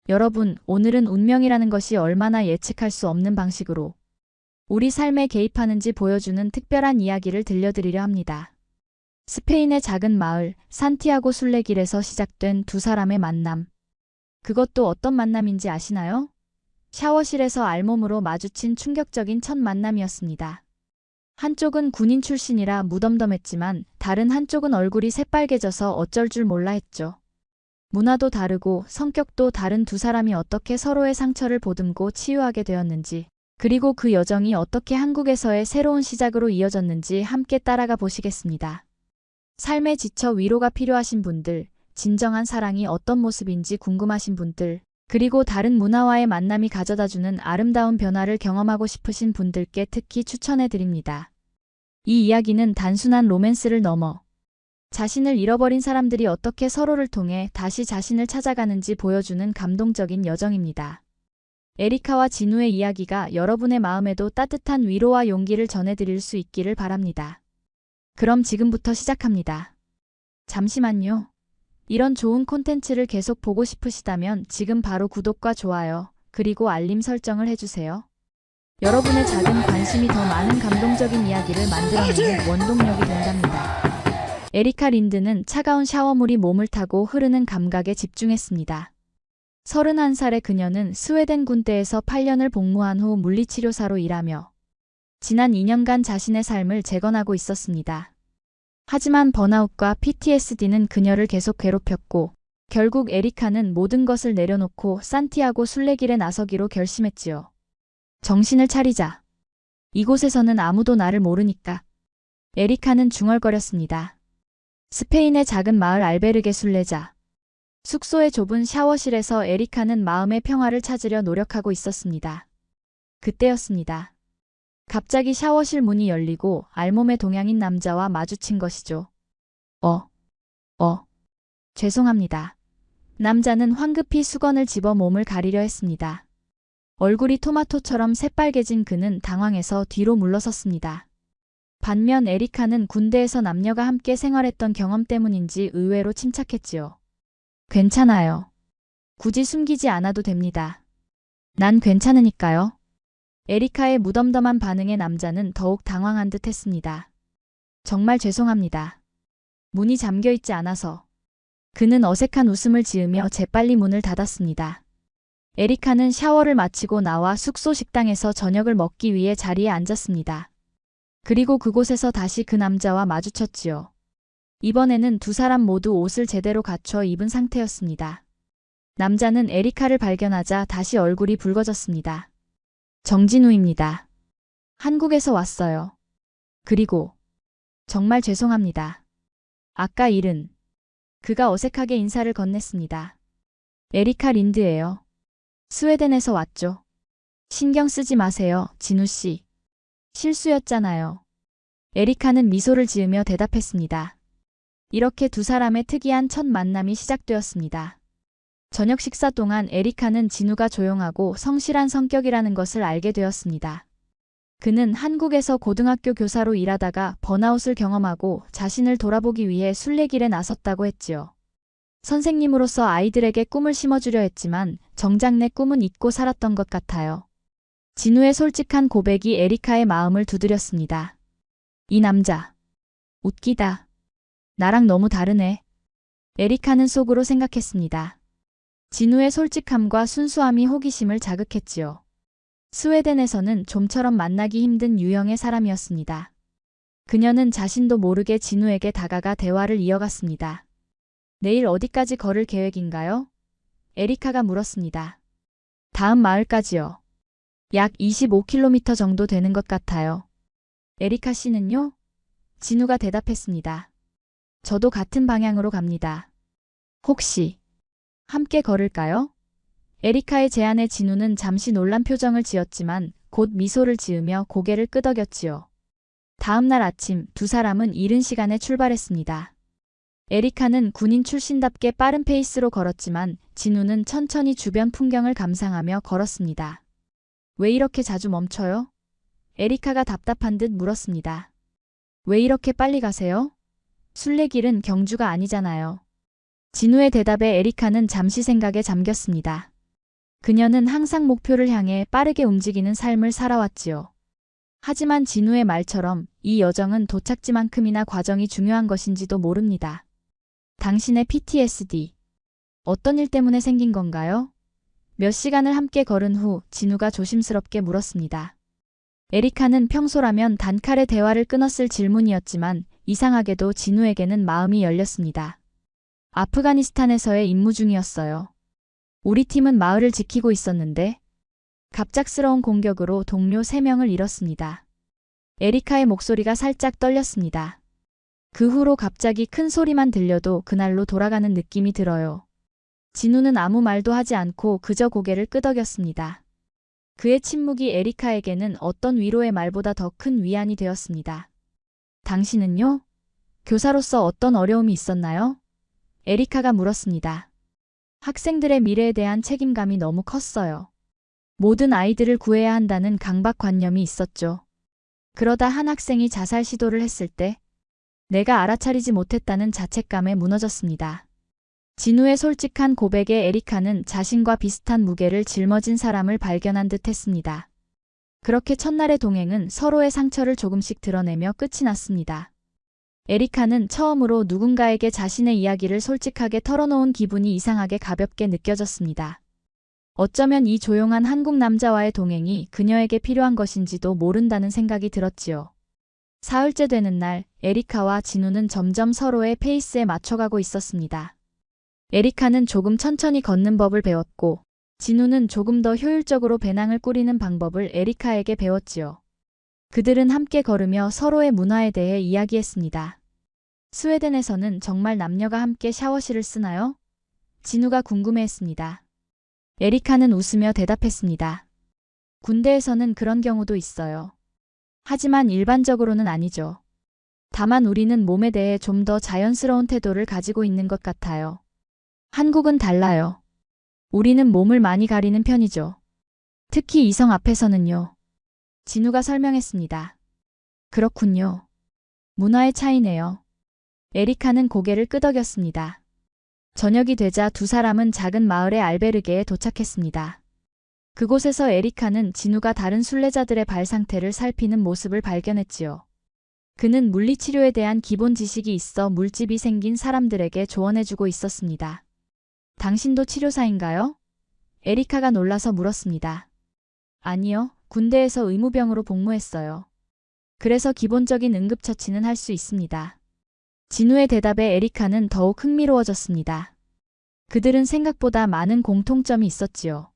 여러분, 오늘은 운명이라는 것이 얼마나 예측할 수 없는 방식으로 우리 삶에 개입하는지 보여주는 특별한 이야기를 들려드리려 합니다. 스페인의 작은 마을 산티아고 순례길에서 시작된 두 사람의 만남. 그것도 어떤 만남인지 아시나요? 샤워실에서 알몸으로 마주친 충격적인 첫 만남이었습니다. 한쪽은 군인 출신이라 무덤덤했지만 다른 한쪽은 얼굴이 새빨개져서 어쩔 줄 몰라 했죠. 문화도 다르고 성격도 다른 두 사람이 어떻게 서로의 상처를 보듬고 치유하게 되었는지, 그리고 그 여정이 어떻게 한국에서의 새로운 시작으로 이어졌는지 함께 따라가 보시겠습니다. 삶에 지쳐 위로가 필요하신 분들, 진정한 사랑이 어떤 모습인지 궁금하신 분들, 그리고 다른 문화와의 만남이 가져다주는 아름다운 변화를 경험하고 싶으신 분들께 특히 추천해 드립니다. 이 이야기는 단순한 로맨스를 넘어 자신을 잃어버린 사람들이 어떻게 서로를 통해 다시 자신을 찾아가는지 보여주는 감동적인 여정입니다. 에리카와 진우의 이야기가 여러분의 마음에도 따뜻한 위로와 용기를 전해드릴 수 있기를 바랍니다. 그럼 지금부터 시작합니다. 잠시만요. 이런 좋은 콘텐츠를 계속 보고 싶으시다면 지금 바로 구독과 좋아요, 그리고 알림 설정을 해주세요. 여러분의 작은 관심이 더 많은 감동적인 이야기를 만들어내는 원동력이 된답니다. 에리카 린드는 차가운 샤워물이 몸을 타고 흐르는 감각에 집중했습니다. 31살의 그녀는 스웨덴 군대에서 8년을 복무한 후 물리치료사로 일하며 지난 2년간 자신의 삶을 재건하고 있었습니다. 하지만 번아웃과 PTSD는 그녀를 계속 괴롭혔고 결국 에리카는 모든 것을 내려놓고 산티아고 순례길에 나서기로 결심했지요. 정신을 차리자. 이곳에서는 아무도 나를 모르니까. 에리카는 중얼거렸습니다. 스페인의 작은 마을 알베르게 순례자. 숙소의 좁은 샤워실에서 에리카는 마음의 평화를 찾으려 노력하고 있었습니다. 그때였습니다. 갑자기 샤워실 문이 열리고 알몸에 동양인 남자와 마주친 것이죠. 죄송합니다. 남자는 황급히 수건을 집어 몸을 가리려 했습니다. 얼굴이 토마토처럼 새빨개진 그는 당황해서 뒤로 물러섰습니다. 반면 에리카는 군대에서 남녀가 함께 생활했던 경험 때문인지 의외로 침착했지요. 괜찮아요. 굳이 숨기지 않아도 됩니다. 난 괜찮으니까요. 에리카의 무덤덤한 반응에 남자는 더욱 당황한 듯 했습니다. 정말 죄송합니다. 문이 잠겨있지 않아서. 그는 어색한 웃음을 지으며 재빨리 문을 닫았습니다. 에리카는 샤워를 마치고 나와 숙소 식당에서 저녁을 먹기 위해 자리에 앉았습니다. 그리고 그곳에서 다시 그 남자와 마주쳤지요. 이번에는 두 사람 모두 옷을 제대로 갖춰 입은 상태였습니다. 남자는 에리카를 발견하자 다시 얼굴이 붉어졌습니다. 정진우입니다. 한국에서 왔어요. 그리고 정말 죄송합니다. 아까 일은. 그가 어색하게 인사를 건넸습니다. 에리카 린드예요. 스웨덴에서 왔죠. 신경 쓰지 마세요, 진우 씨. 실수였잖아요. 에리카는 미소를 지으며 대답했습니다. 이렇게 두 사람의 특이한 첫 만남이 시작되었습니다. 저녁 식사 동안 에리카는 진우가 조용하고 성실한 성격이라는 것을 알게 되었습니다. 그는 한국에서 고등학교 교사로 일하다가 번아웃을 경험하고 자신을 돌아보기 위해 순례길에 나섰다고 했지요. 선생님으로서 아이들에게 꿈을 심어주려 했지만 정작 내 꿈은 잊고 살았던 것 같아요. 진우의 솔직한 고백이 에리카의 마음을 두드렸습니다. 이 남자. 웃기다. 나랑 너무 다르네. 에리카는 속으로 생각했습니다. 진우의 솔직함과 순수함이 호기심을 자극했지요. 스웨덴에서는 좀처럼 만나기 힘든 유형의 사람이었습니다. 그녀는 자신도 모르게 진우에게 다가가 대화를 이어갔습니다. 내일 어디까지 걸을 계획인가요? 에리카가 물었습니다. 다음 마을까지요. 약 25km 정도 되는 것 같아요. 에리카 씨는요? 진우가 대답했습니다. 저도 같은 방향으로 갑니다. 혹시 함께 걸을까요? 에리카의 제안에 진우는 잠시 놀란 표정을 지었지만 곧 미소를 지으며 고개를 끄덕였지요. 다음 날 아침 두 사람은 이른 시간에 출발했습니다. 에리카는 군인 출신답게 빠른 페이스로 걸었지만 진우는 천천히 주변 풍경을 감상하며 걸었습니다. 왜 이렇게 자주 멈춰요? 에리카가 답답한 듯 물었습니다. 왜 이렇게 빨리 가세요? 순례길은 경주가 아니잖아요. 진우의 대답에 에리카는 잠시 생각에 잠겼습니다. 그녀는 항상 목표를 향해 빠르게 움직이는 삶을 살아왔지요. 하지만 진우의 말처럼 이 여정은 도착지만큼이나 과정이 중요한 것인지도 모릅니다. 당신의 PTSD. 어떤 일 때문에 생긴 건가요? 몇 시간을 함께 걸은 후 진우가 조심스럽게 물었습니다. 에리카는 평소라면 단칼에 대화를 끊었을 질문이었지만 이상하게도 진우에게는 마음이 열렸습니다. 아프가니스탄에서의 임무 중이었어요. 우리 팀은 마을을 지키고 있었는데 갑작스러운 공격으로 동료 3명을 잃었습니다. 에리카의 목소리가 살짝 떨렸습니다. 그 후로 갑자기 큰 소리만 들려도 그날로 돌아가는 느낌이 들어요. 진우는 아무 말도 하지 않고 그저 고개를 끄덕였습니다. 그의 침묵이 에리카에게는 어떤 위로의 말보다 더 큰 위안이 되었습니다. 당신은요? 교사로서 어떤 어려움이 있었나요? 에리카가 물었습니다. 학생들의 미래에 대한 책임감이 너무 컸어요. 모든 아이들을 구해야 한다는 강박관념이 있었죠. 그러다 한 학생이 자살 시도를 했을 때 내가 알아차리지 못했다는 자책감에 무너졌습니다. 진우의 솔직한 고백에 에리카는 자신과 비슷한 무게를 짊어진 사람을 발견한 듯 했습니다. 그렇게 첫날의 동행은 서로의 상처를 조금씩 드러내며 끝이 났습니다. 에리카는 처음으로 누군가에게 자신의 이야기를 솔직하게 털어놓은 기분이 이상하게 가볍게 느껴졌습니다. 어쩌면 이 조용한 한국 남자와의 동행이 그녀에게 필요한 것인지도 모른다는 생각이 들었지요. 사흘째 되는 날, 에리카와 진우는 점점 서로의 페이스에 맞춰가고 있었습니다. 에리카는 조금 천천히 걷는 법을 배웠고, 진우는 조금 더 효율적으로 배낭을 꾸리는 방법을 에리카에게 배웠지요. 그들은 함께 걸으며 서로의 문화에 대해 이야기했습니다. 스웨덴에서는 정말 남녀가 함께 샤워실을 쓰나요? 진우가 궁금해했습니다. 에리카는 웃으며 대답했습니다. 군대에서는 그런 경우도 있어요. 하지만 일반적으로는 아니죠. 다만 우리는 몸에 대해 좀 더 자연스러운 태도를 가지고 있는 것 같아요. 한국은 달라요. 우리는 몸을 많이 가리는 편이죠. 특히 이성 앞에서는요. 진우가 설명했습니다. 그렇군요. 문화의 차이네요. 에리카는 고개를 끄덕였습니다. 저녁이 되자 두 사람은 작은 마을의 알베르게에 도착했습니다. 그곳에서 에리카는 진우가 다른 순례자들의 발 상태를 살피는 모습을 발견했지요. 그는 물리치료에 대한 기본 지식이 있어 물집이 생긴 사람들에게 조언해주고 있었습니다. 당신도 치료사인가요? 에리카가 놀라서 물었습니다. 아니요, 군대에서 의무병으로 복무했어요. 그래서 기본적인 응급처치는 할 수 있습니다. 진우의 대답에 에리카는 더욱 흥미로워졌습니다. 그들은 생각보다 많은 공통점이 있었지요.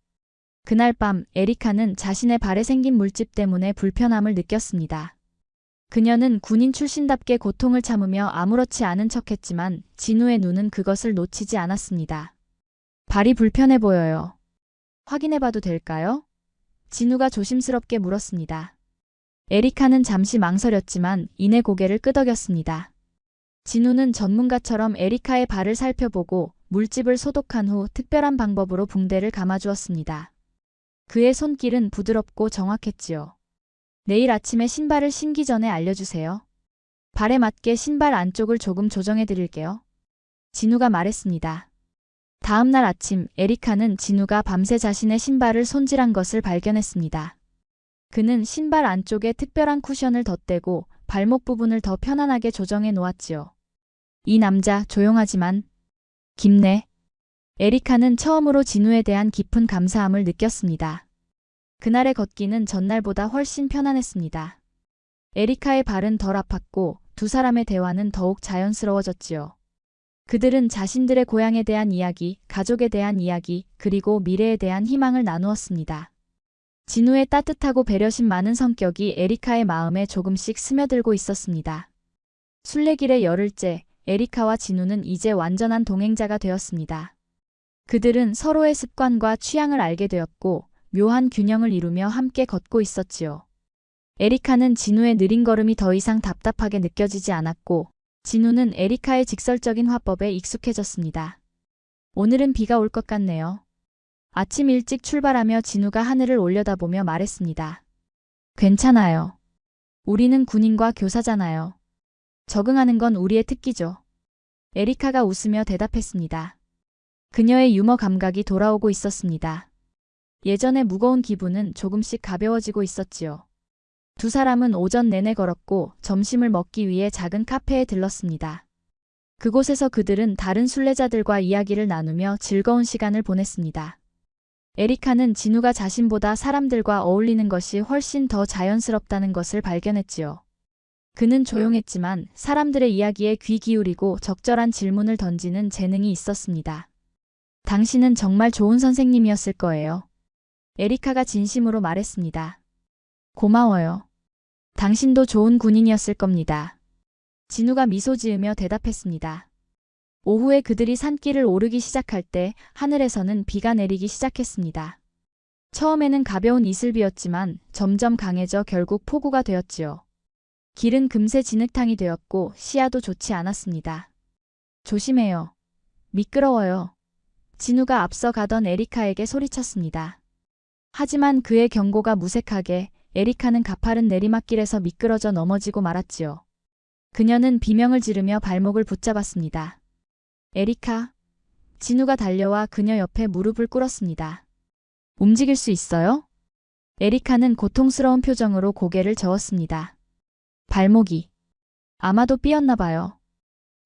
그날 밤 에리카는 자신의 발에 생긴 물집 때문에 불편함을 느꼈습니다. 그녀는 군인 출신답게 고통을 참으며 아무렇지 않은 척했지만 진우의 눈은 그것을 놓치지 않았습니다. 발이 불편해 보여요. 확인해봐도 될까요? 진우가 조심스럽게 물었습니다. 에리카는 잠시 망설였지만 이내 고개를 끄덕였습니다. 진우는 전문가처럼 에리카의 발을 살펴보고 물집을 소독한 후 특별한 방법으로 붕대를 감아주었습니다. 그의 손길은 부드럽고 정확했지요. 내일 아침에 신발을 신기 전에 알려주세요. 발에 맞게 신발 안쪽을 조금 조정해 드릴게요. 진우가 말했습니다. 다음 날 아침 에리카는 진우가 밤새 자신의 신발을 손질한 것을 발견했습니다. 그는 신발 안쪽에 특별한 쿠션을 덧대고 발목 부분을 더 편안하게 조정해 놓았지요. 이 남자 조용하지만 깊네. 에리카는 처음으로 진우에 대한 깊은 감사함을 느꼈습니다. 그날의 걷기는 전날보다 훨씬 편안했습니다. 에리카의 발은 덜 아팠고 두 사람의 대화는 더욱 자연스러워졌지요. 그들은 자신들의 고향에 대한 이야기, 가족에 대한 이야기, 그리고 미래에 대한 희망을 나누었습니다. 진우의 따뜻하고 배려심 많은 성격이 에리카의 마음에 조금씩 스며들고 있었습니다. 순례길의 열흘째, 에리카와 진우는 이제 완전한 동행자가 되었습니다. 그들은 서로의 습관과 취향을 알게 되었고 묘한 균형을 이루며 함께 걷고 있었지요. 에리카는 진우의 느린 걸음이 더 이상 답답하게 느껴지지 않았고 진우는 에리카의 직설적인 화법에 익숙해졌습니다. 오늘은 비가 올 것 같네요. 아침 일찍 출발하며 진우가 하늘을 올려다보며 말했습니다. 괜찮아요. 우리는 군인과 교사잖아요. 적응하는 건 우리의 특기죠. 에리카가 웃으며 대답했습니다. 그녀의 유머 감각이 돌아오고 있었습니다. 예전의 무거운 기분은 조금씩 가벼워지고 있었지요. 두 사람은 오전 내내 걸었고 점심을 먹기 위해 작은 카페에 들렀습니다. 그곳에서 그들은 다른 순례자들과 이야기를 나누며 즐거운 시간을 보냈습니다. 에리카는 진우가 자신보다 사람들과 어울리는 것이 훨씬 더 자연스럽다는 것을 발견했지요. 그는 조용했지만 사람들의 이야기에 귀 기울이고 적절한 질문을 던지는 재능이 있었습니다. 당신은 정말 좋은 선생님이었을 거예요. 에리카가 진심으로 말했습니다. 고마워요. 당신도 좋은 군인이었을 겁니다. 진우가 미소 지으며 대답했습니다. 오후에 그들이 산길을 오르기 시작할 때 하늘에서는 비가 내리기 시작했습니다. 처음에는 가벼운 이슬비였지만 점점 강해져 결국 폭우가 되었지요. 길은 금세 진흙탕이 되었고 시야도 좋지 않았습니다. 조심해요. 미끄러워요. 진우가 앞서 가던 에리카에게 소리쳤습니다. 하지만 그의 경고가 무색하게 에리카는 가파른 내리막길에서 미끄러져 넘어지고 말았지요. 그녀는 비명을 지르며 발목을 붙잡았습니다. 에리카. 진우가 달려와 그녀 옆에 무릎을 꿇었습니다. 움직일 수 있어요? 에리카는 고통스러운 표정으로 고개를 저었습니다. 발목이 아마도 삐었나 봐요.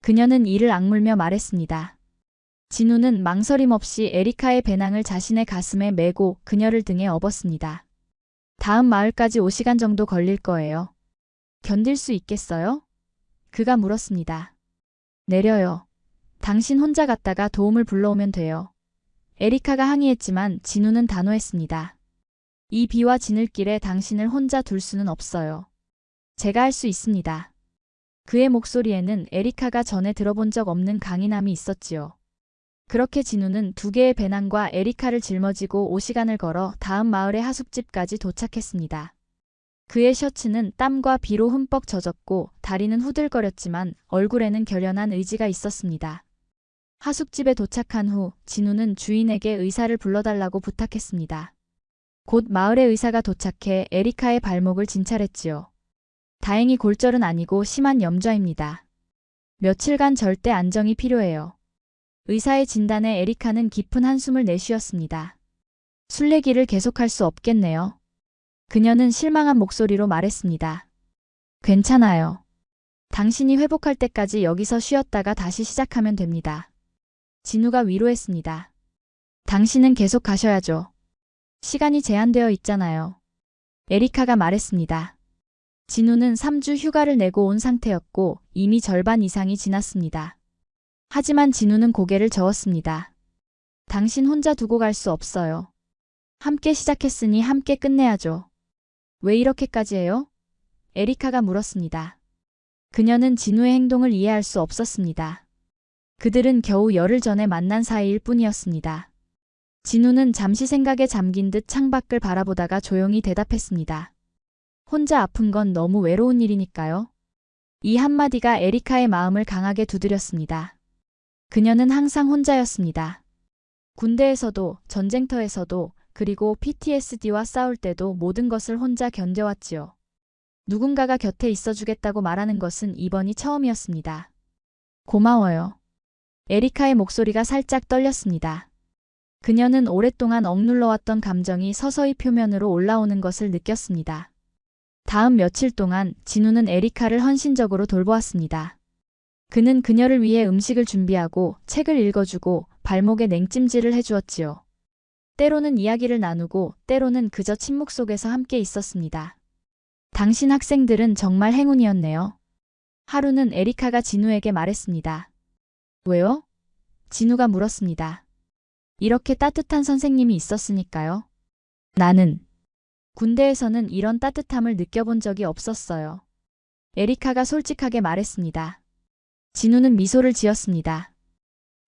그녀는 이를 악물며 말했습니다. 진우는 망설임 없이 에리카의 배낭을 자신의 가슴에 메고 그녀를 등에 업었습니다. 다음 마을까지 5시간 정도 걸릴 거예요. 견딜 수 있겠어요? 그가 물었습니다. 내려요. 당신 혼자 갔다가 도움을 불러오면 돼요. 에리카가 항의했지만 진우는 단호했습니다. 이 비와 지늘길에 당신을 혼자 둘 수는 없어요. 제가 할 수 있습니다. 그의 목소리에는 에리카가 전에 들어본 적 없는 강인함이 있었지요. 그렇게 진우는 두 개의 배낭과 에리카를 짊어지고 5시간을 걸어 다음 마을의 하숙집까지 도착했습니다. 그의 셔츠는 땀과 비로 흠뻑 젖었고 다리는 후들거렸지만 얼굴에는 결연한 의지가 있었습니다. 하숙집에 도착한 후 진우는 주인에게 의사를 불러달라고 부탁했습니다. 곧 마을의 의사가 도착해 에리카의 발목을 진찰했지요. 다행히 골절은 아니고 심한 염좌입니다. 며칠간 절대 안정이 필요해요. 의사의 진단에 에리카는 깊은 한숨을 내쉬었습니다. 순례길을 계속할 수 없겠네요. 그녀는 실망한 목소리로 말했습니다. 괜찮아요. 당신이 회복할 때까지 여기서 쉬었다가 다시 시작하면 됩니다. 진우가 위로했습니다. 당신은 계속 가셔야죠. 시간이 제한되어 있잖아요. 에리카가 말했습니다. 진우는 3주 휴가를 내고 온 상태였고 이미 절반 이상이 지났습니다. 하지만 진우는 고개를 저었습니다. 당신 혼자 두고 갈 수 없어요. 함께 시작했으니 함께 끝내야죠. 왜 이렇게까지 해요? 에리카가 물었습니다. 그녀는 진우의 행동을 이해할 수 없었습니다. 그들은 겨우 열흘 전에 만난 사이일 뿐이었습니다. 진우는 잠시 생각에 잠긴 듯 창밖을 바라보다가 조용히 대답했습니다. 혼자 아픈 건 너무 외로운 일이니까요. 이 한마디가 에리카의 마음을 강하게 두드렸습니다. 그녀는 항상 혼자였습니다. 군대에서도 전쟁터에서도 그리고 PTSD와 싸울 때도 모든 것을 혼자 견뎌왔지요. 누군가가 곁에 있어주겠다고 말하는 것은 이번이 처음이었습니다. 고마워요. 에리카의 목소리가 살짝 떨렸습니다. 그녀는 오랫동안 억눌러왔던 감정이 서서히 표면으로 올라오는 것을 느꼈습니다. 다음 며칠 동안 진우는 에리카를 헌신적으로 돌보았습니다. 그는 그녀를 위해 음식을 준비하고 책을 읽어주고 발목에 냉찜질을 해주었지요. 때로는 이야기를 나누고 때로는 그저 침묵 속에서 함께 있었습니다. 당신 학생들은 정말 행운이었네요. 하루는 에리카가 진우에게 말했습니다. 왜요? 진우가 물었습니다. 이렇게 따뜻한 선생님이 있었으니까요. 나는 군대에서는 이런 따뜻함을 느껴본 적이 없었어요. 에리카가 솔직하게 말했습니다. 진우는 미소를 지었습니다.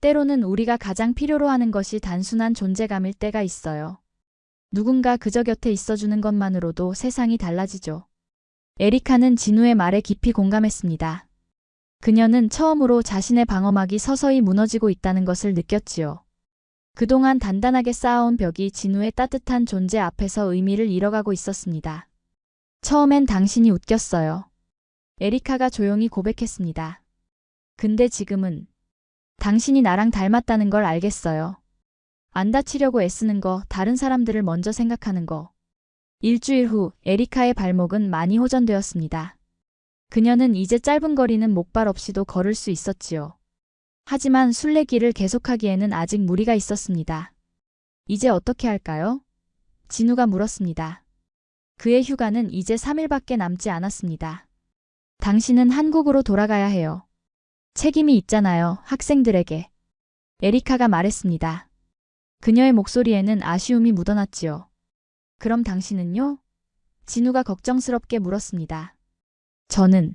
때로는 우리가 가장 필요로 하는 것이 단순한 존재감일 때가 있어요. 누군가 그저 곁에 있어주는 것만으로도 세상이 달라지죠. 에리카는 진우의 말에 깊이 공감했습니다. 그녀는 처음으로 자신의 방어막이 서서히 무너지고 있다는 것을 느꼈지요. 그동안 단단하게 쌓아온 벽이 진우의 따뜻한 존재 앞에서 의미를 잃어가고 있었습니다. 처음엔 당신이 웃겼어요. 에리카가 조용히 고백했습니다. 근데 지금은 당신이 나랑 닮았다는 걸 알겠어요. 안 다치려고 애쓰는 거, 다른 사람들을 먼저 생각하는 거. 일주일 후 에리카의 발목은 많이 호전되었습니다. 그녀는 이제 짧은 거리는 목발 없이도 걸을 수 있었지요. 하지만 순례길을 계속하기에는 아직 무리가 있었습니다. 이제 어떻게 할까요? 진우가 물었습니다. 그의 휴가는 이제 3일밖에 남지 않았습니다. 당신은 한국으로 돌아가야 해요. 책임이 있잖아요, 학생들에게. 에리카가 말했습니다. 그녀의 목소리에는 아쉬움이 묻어났지요. 그럼 당신은요? 진우가 걱정스럽게 물었습니다. 저는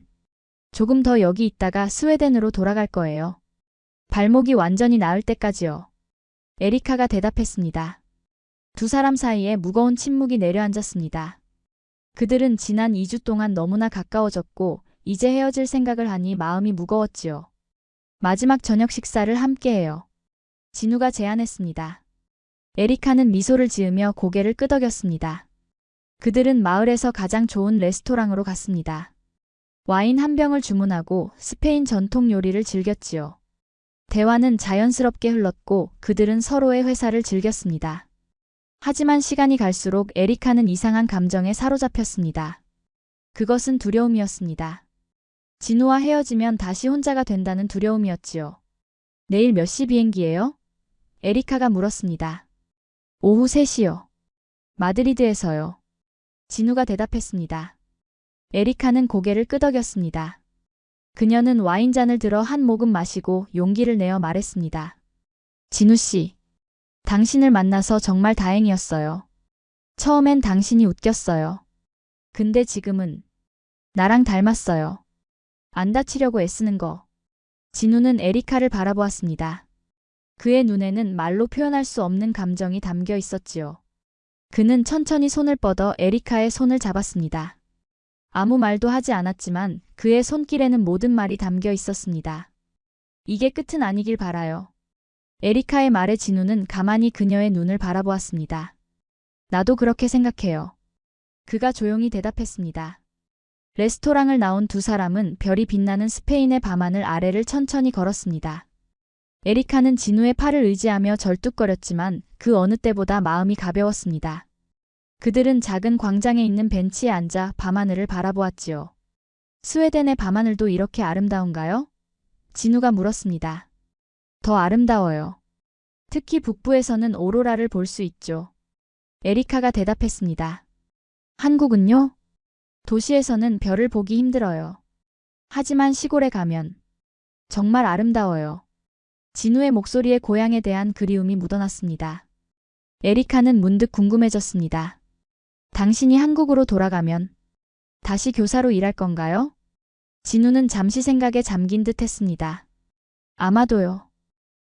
조금 더 여기 있다가 스웨덴으로 돌아갈 거예요. 발목이 완전히 나을 때까지요. 에리카가 대답했습니다. 두 사람 사이에 무거운 침묵이 내려앉았습니다. 그들은 지난 2주 동안 너무나 가까워졌고 이제 헤어질 생각을 하니 마음이 무거웠지요. 마지막 저녁 식사를 함께해요. 진우가 제안했습니다. 에리카는 미소를 지으며 고개를 끄덕였습니다. 그들은 마을에서 가장 좋은 레스토랑으로 갔습니다. 와인 한 병을 주문하고 스페인 전통 요리를 즐겼지요. 대화는 자연스럽게 흘렀고 그들은 서로의 회사를 즐겼습니다. 하지만 시간이 갈수록 에리카는 이상한 감정에 사로잡혔습니다. 그것은 두려움이었습니다. 진우와 헤어지면 다시 혼자가 된다는 두려움이었지요. 내일 몇 시 비행기예요? 에리카가 물었습니다. 오후 3시요. 마드리드에서요. 진우가 대답했습니다. 에리카는 고개를 끄덕였습니다. 그녀는 와인잔을 들어 한 모금 마시고 용기를 내어 말했습니다. 진우 씨, 당신을 만나서 정말 다행이었어요. 처음엔 당신이 웃겼어요. 근데 지금은 나랑 닮았어요. 안 다치려고 애쓰는 거. 진우는 에리카를 바라보았습니다. 그의 눈에는 말로 표현할 수 없는 감정이 담겨 있었지요. 그는 천천히 손을 뻗어 에리카의 손을 잡았습니다. 아무 말도 하지 않았지만 그의 손길에는 모든 말이 담겨 있었습니다. 이게 끝은 아니길 바라요. 에리카의 말에 진우는 가만히 그녀의 눈을 바라보았습니다. 나도 그렇게 생각해요. 그가 조용히 대답했습니다. 레스토랑을 나온 두 사람은 별이 빛나는 스페인의 밤하늘 아래를 천천히 걸었습니다. 에리카는 진우의 팔을 의지하며 절뚝거렸지만 그 어느 때보다 마음이 가벼웠습니다. 그들은 작은 광장에 있는 벤치에 앉아 밤하늘을 바라보았지요. 스웨덴의 밤하늘도 이렇게 아름다운가요? 진우가 물었습니다. 더 아름다워요. 특히 북부에서는 오로라를 볼 수 있죠. 에리카가 대답했습니다. 한국은요? 도시에서는 별을 보기 힘들어요. 하지만 시골에 가면 정말 아름다워요. 진우의 목소리에 고향에 대한 그리움이 묻어났습니다. 에리카는 문득 궁금해졌습니다. 당신이 한국으로 돌아가면 다시 교사로 일할 건가요? 진우는 잠시 생각에 잠긴 듯 했습니다. 아마도요.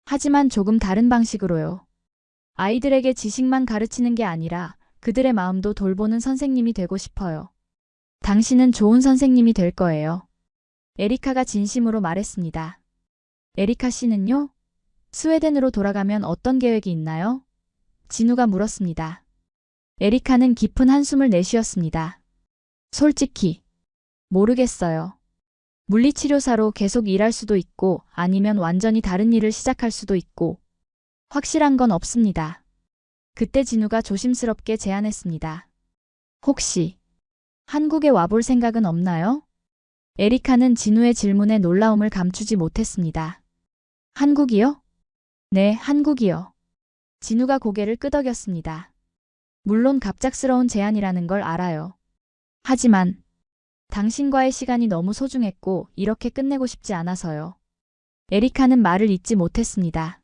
하지만 조금 다른 방식으로요. 아이들에게 지식만 가르치는 게 아니라 그들의 마음도 돌보는 선생님이 되고 싶어요. 당신은 좋은 선생님이 될 거예요. 에리카가 진심으로 말했습니다. 에리카 씨는요? 스웨덴으로 돌아가면 어떤 계획이 있나요? 진우가 물었습니다. 에리카는 깊은 한숨을 내쉬었습니다. 솔직히 모르겠어요. 물리치료사로 계속 일할 수도 있고 아니면 완전히 다른 일을 시작할 수도 있고 확실한 건 없습니다. 그때 진우가 조심스럽게 제안했습니다. 혹시 한국에 와볼 생각은 없나요? 에리카는 진우의 질문에 놀라움을 감추지 못했습니다. 한국이요? 네, 한국이요. 진우가 고개를 끄덕였습니다. 물론 갑작스러운 제안이라는 걸 알아요. 하지만 당신과의 시간이 너무 소중했고 이렇게 끝내고 싶지 않아서요. 에리카는 말을 잇지 못했습니다.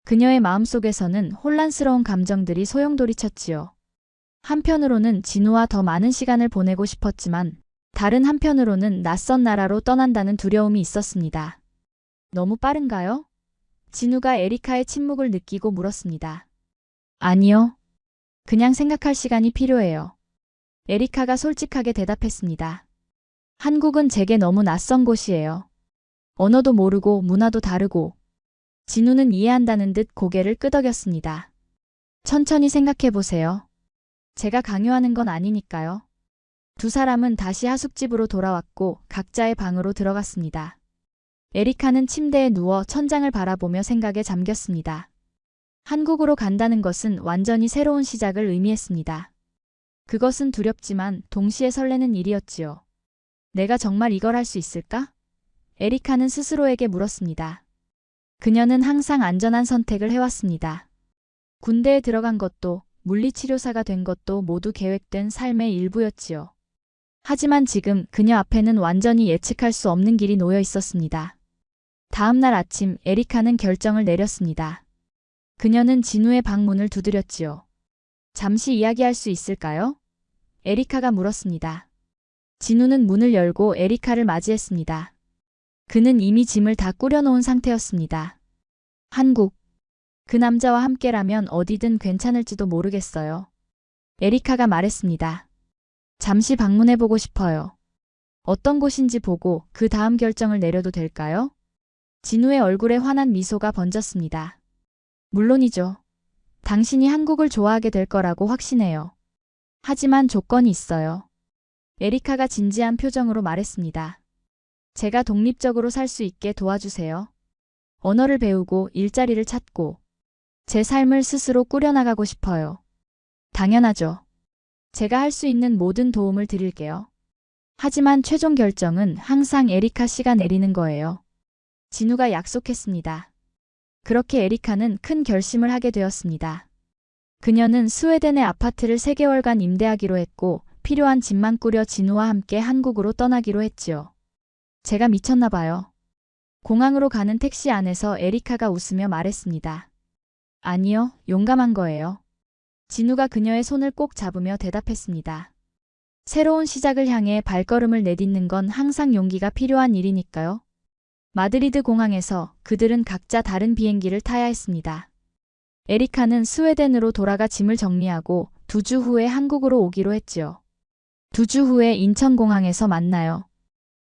그녀의 마음속에서는 혼란스러운 감정들이 소용돌이쳤지요. 한편으로는 진우와 더 많은 시간을 보내고 싶었지만 다른 한편으로는 낯선 나라로 떠난다는 두려움이 있었습니다. 너무 빠른가요? 진우가 에리카의 침묵을 느끼고 물었습니다. 아니요. 그냥 생각할 시간이 필요해요. 에리카가 솔직하게 대답했습니다. 한국은 제게 너무 낯선 곳이에요. 언어도 모르고 문화도 다르고. 진우는 이해한다는 듯 고개를 끄덕였습니다. 천천히 생각해 보세요. 제가 강요하는 건 아니니까요. 두 사람은 다시 하숙집으로 돌아왔고 각자의 방으로 들어갔습니다. 에리카는 침대에 누워 천장을 바라보며 생각에 잠겼습니다. 한국으로 간다는 것은 완전히 새로운 시작을 의미했습니다. 그것은 두렵지만 동시에 설레는 일이었지요. 내가 정말 이걸 할 수 있을까? 에리카는 스스로에게 물었습니다. 그녀는 항상 안전한 선택을 해왔습니다. 군대에 들어간 것도 물리치료사가 된 것도 모두 계획된 삶의 일부였지요. 하지만 지금 그녀 앞에는 완전히 예측할 수 없는 길이 놓여 있었습니다. 다음 날 아침 에리카는 결정을 내렸습니다. 그녀는 진우의 방문을 두드렸지요. 잠시 이야기할 수 있을까요? 에리카가 물었습니다. 진우는 문을 열고 에리카를 맞이했습니다. 그는 이미 짐을 다 꾸려놓은 상태였습니다. 한국. 그 남자와 함께라면 어디든 괜찮을지도 모르겠어요. 에리카가 말했습니다. 잠시 방문해보고 싶어요. 어떤 곳인지 보고 그 다음 결정을 내려도 될까요? 진우의 얼굴에 환한 미소가 번졌습니다. 물론이죠. 당신이 한국을 좋아하게 될 거라고 확신해요. 하지만 조건이 있어요. 에리카가 진지한 표정으로 말했습니다. 제가 독립적으로 살 수 있게 도와주세요. 언어를 배우고 일자리를 찾고 제 삶을 스스로 꾸려나가고 싶어요. 당연하죠. 제가 할 수 있는 모든 도움을 드릴게요. 하지만 최종 결정은 항상 에리카 씨가 내리는 거예요. 진우가 약속했습니다. 그렇게 에리카는 큰 결심을 하게 되었습니다. 그녀는 스웨덴의 아파트를 3개월간 임대하기로 했고 필요한 짐만 꾸려 진우와 함께 한국으로 떠나기로 했지요. 제가 미쳤나 봐요. 공항으로 가는 택시 안에서 에리카가 웃으며 말했습니다. 아니요, 용감한 거예요. 진우가 그녀의 손을 꼭 잡으며 대답했습니다. 새로운 시작을 향해 발걸음을 내딛는 건 항상 용기가 필요한 일이니까요. 마드리드 공항에서 그들은 각자 다른 비행기를 타야 했습니다. 에리카는 스웨덴으로 돌아가 짐을 정리하고 2주 후에 한국으로 오기로 했지요. 2주 후에 인천공항에서 만나요.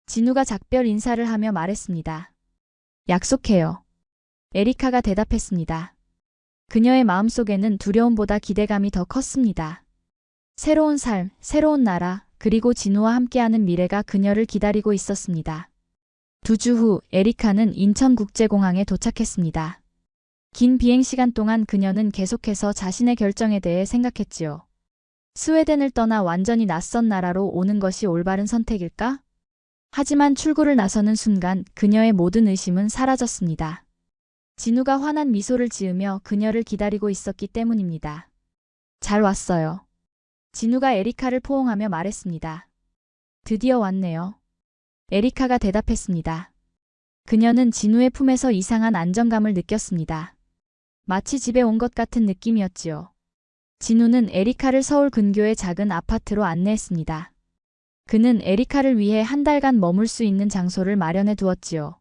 진우가 작별 인사를 하며 말했습니다. 약속해요. 에리카가 대답했습니다. 그녀의 마음속에는 두려움보다 기대감이 더 컸습니다. 새로운 삶, 새로운 나라, 그리고 진우와 함께하는 미래가 그녀를 기다리고 있었습니다. 2주 후 에리카는 인천국제공항에 도착했습니다. 긴 비행시간 동안 그녀는 계속해서 자신의 결정에 대해 생각했지요. 스웨덴을 떠나 완전히 낯선 나라로 오는 것이 올바른 선택일까? 하지만 출구를 나서는 순간 그녀의 모든 의심은 사라졌습니다. 진우가 환한 미소를 지으며 그녀를 기다리고 있었기 때문입니다. 잘 왔어요. 진우가 에리카를 포옹하며 말했습니다. 드디어 왔네요. 에리카가 대답했습니다. 그녀는 진우의 품에서 이상한 안정감을 느꼈습니다. 마치 집에 온 것 같은 느낌이었지요. 진우는 에리카를 서울 근교의 작은 아파트로 안내했습니다. 그는 에리카를 위해 한 달간 머물 수 있는 장소를 마련해 두었지요.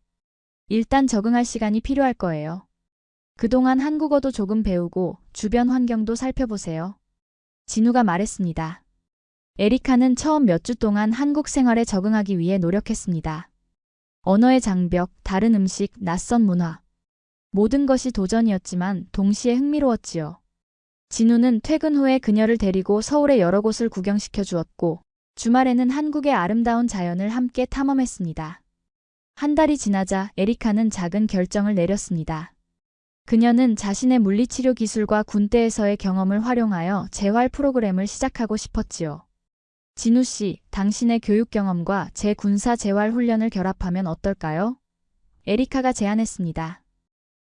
일단 적응할 시간이 필요할 거예요. 그동안 한국어도 조금 배우고 주변 환경도 살펴보세요. 진우가 말했습니다. 에리카는 처음 몇 주 동안 한국 생활에 적응하기 위해 노력했습니다. 언어의 장벽, 다른 음식, 낯선 문화. 모든 것이 도전이었지만 동시에 흥미로웠지요. 진우는 퇴근 후에 그녀를 데리고 서울의 여러 곳을 구경시켜 주었고 주말에는 한국의 아름다운 자연을 함께 탐험했습니다. 한 달이 지나자 에리카는 작은 결정을 내렸습니다. 그녀는 자신의 물리치료 기술과 군대에서의 경험을 활용하여 재활 프로그램을 시작하고 싶었지요. 진우 씨, 당신의 교육 경험과 제 군사 재활 훈련을 결합하면 어떨까요? 에리카가 제안했습니다.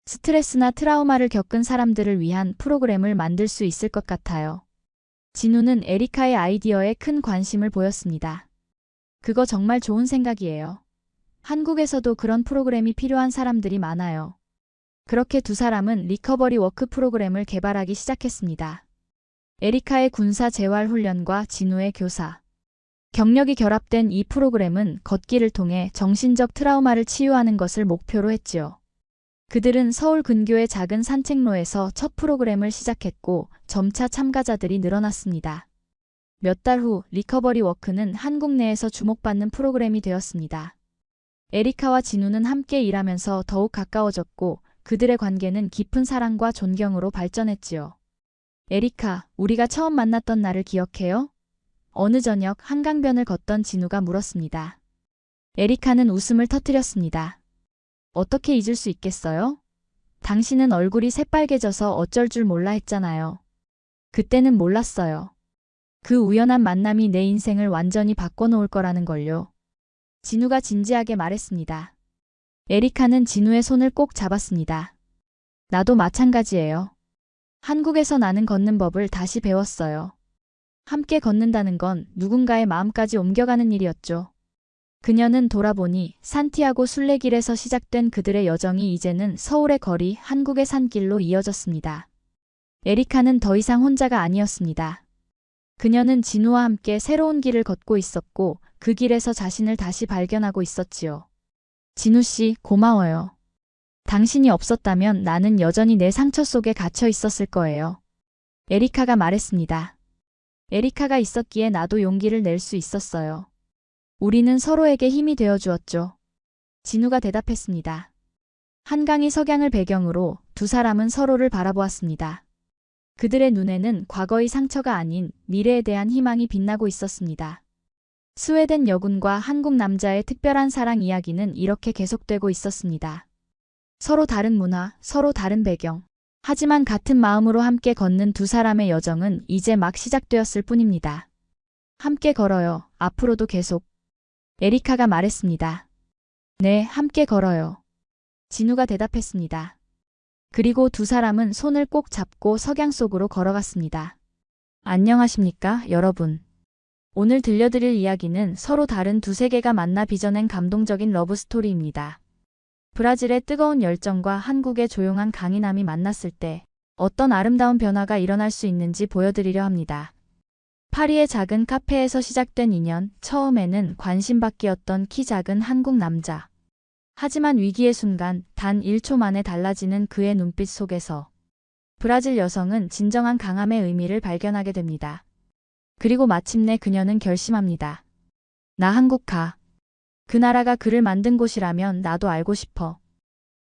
스트레스나 트라우마를 겪은 사람들을 위한 프로그램을 만들 수 있을 것 같아요. 진우는 에리카의 아이디어에 큰 관심을 보였습니다. 그거 정말 좋은 생각이에요. 한국에서도 그런 프로그램이 필요한 사람들이 많아요. 그렇게 두 사람은 리커버리 워크 프로그램을 개발하기 시작했습니다. 에리카의 군사 재활 훈련과 진우의 교사 경력이 결합된 이 프로그램은 걷기를 통해 정신적 트라우마를 치유하는 것을 목표로 했지요. 그들은 서울 근교의 작은 산책로에서 첫 프로그램을 시작했고 점차 참가자들이 늘어났습니다. 몇 달 후 리커버리 워크는 한국 내에서 주목받는 프로그램이 되었습니다. 에리카와 진우는 함께 일하면서 더욱 가까워졌고 그들의 관계는 깊은 사랑과 존경으로 발전했지요. 에리카, 우리가 처음 만났던 날을 기억해요? 어느 저녁 한강변을 걷던 진우가 물었습니다. 에리카는 웃음을 터뜨렸습니다. 어떻게 잊을 수 있겠어요? 당신은 얼굴이 새빨개져서 어쩔 줄 몰라 했잖아요. 그때는 몰랐어요. 그 우연한 만남이 내 인생을 완전히 바꿔놓을 거라는 걸요. 진우가 진지하게 말했습니다. 에리카는 진우의 손을 꼭 잡았습니다. 나도 마찬가지예요. 한국에서 나는 걷는 법을 다시 배웠어요. 함께 걷는다는 건 누군가의 마음까지 옮겨가는 일이었죠. 그녀는 돌아보니 산티아고 순례길에서 시작된 그들의 여정이 이제는 서울의 거리, 한국의 산길로 이어졌습니다. 에리카는 더 이상 혼자가 아니었습니다. 그녀는 진우와 함께 새로운 길을 걷고 있었고 그 길에서 자신을 다시 발견하고 있었지요. 진우 씨, 고마워요. 당신이 없었다면 나는 여전히 내 상처 속에 갇혀 있었을 거예요. 에리카가 말했습니다. 에리카가 있었기에 나도 용기를 낼 수 있었어요. 우리는 서로에게 힘이 되어 주었죠. 진우가 대답했습니다. 한강이 석양을 배경으로 두 사람은 서로를 바라보았습니다. 그들의 눈에는 과거의 상처가 아닌 미래에 대한 희망이 빛나고 있었습니다. 스웨덴 여군과 한국 남자의 특별한 사랑 이야기는 이렇게 계속되고 있었습니다. 서로 다른 문화, 서로 다른 배경. 하지만 같은 마음으로 함께 걷는 두 사람의 여정은 이제 막 시작되었을 뿐입니다. 함께 걸어요. 앞으로도 계속. 에리카가 말했습니다. 네, 함께 걸어요. 진우가 대답했습니다. 그리고 두 사람은 손을 꼭 잡고 석양 속으로 걸어갔습니다. 안녕하십니까, 여러분. 오늘 들려드릴 이야기는 서로 다른 두 세계가 만나 빚어낸 감동적인 러브스토리입니다. 브라질의 뜨거운 열정과 한국의 조용한 강인함이 만났을 때 어떤 아름다운 변화가 일어날 수 있는지 보여드리려 합니다. 파리의 작은 카페에서 시작된 인연, 처음에는 관심받기였던 키 작은 한국 남자. 하지만 위기의 순간 단 1초 만에 달라지는 그의 눈빛 속에서 브라질 여성은 진정한 강함의 의미를 발견하게 됩니다. 그리고 마침내 그녀는 결심합니다. 나 한국 가. 그 나라가 그를 만든 곳이라면 나도 알고 싶어.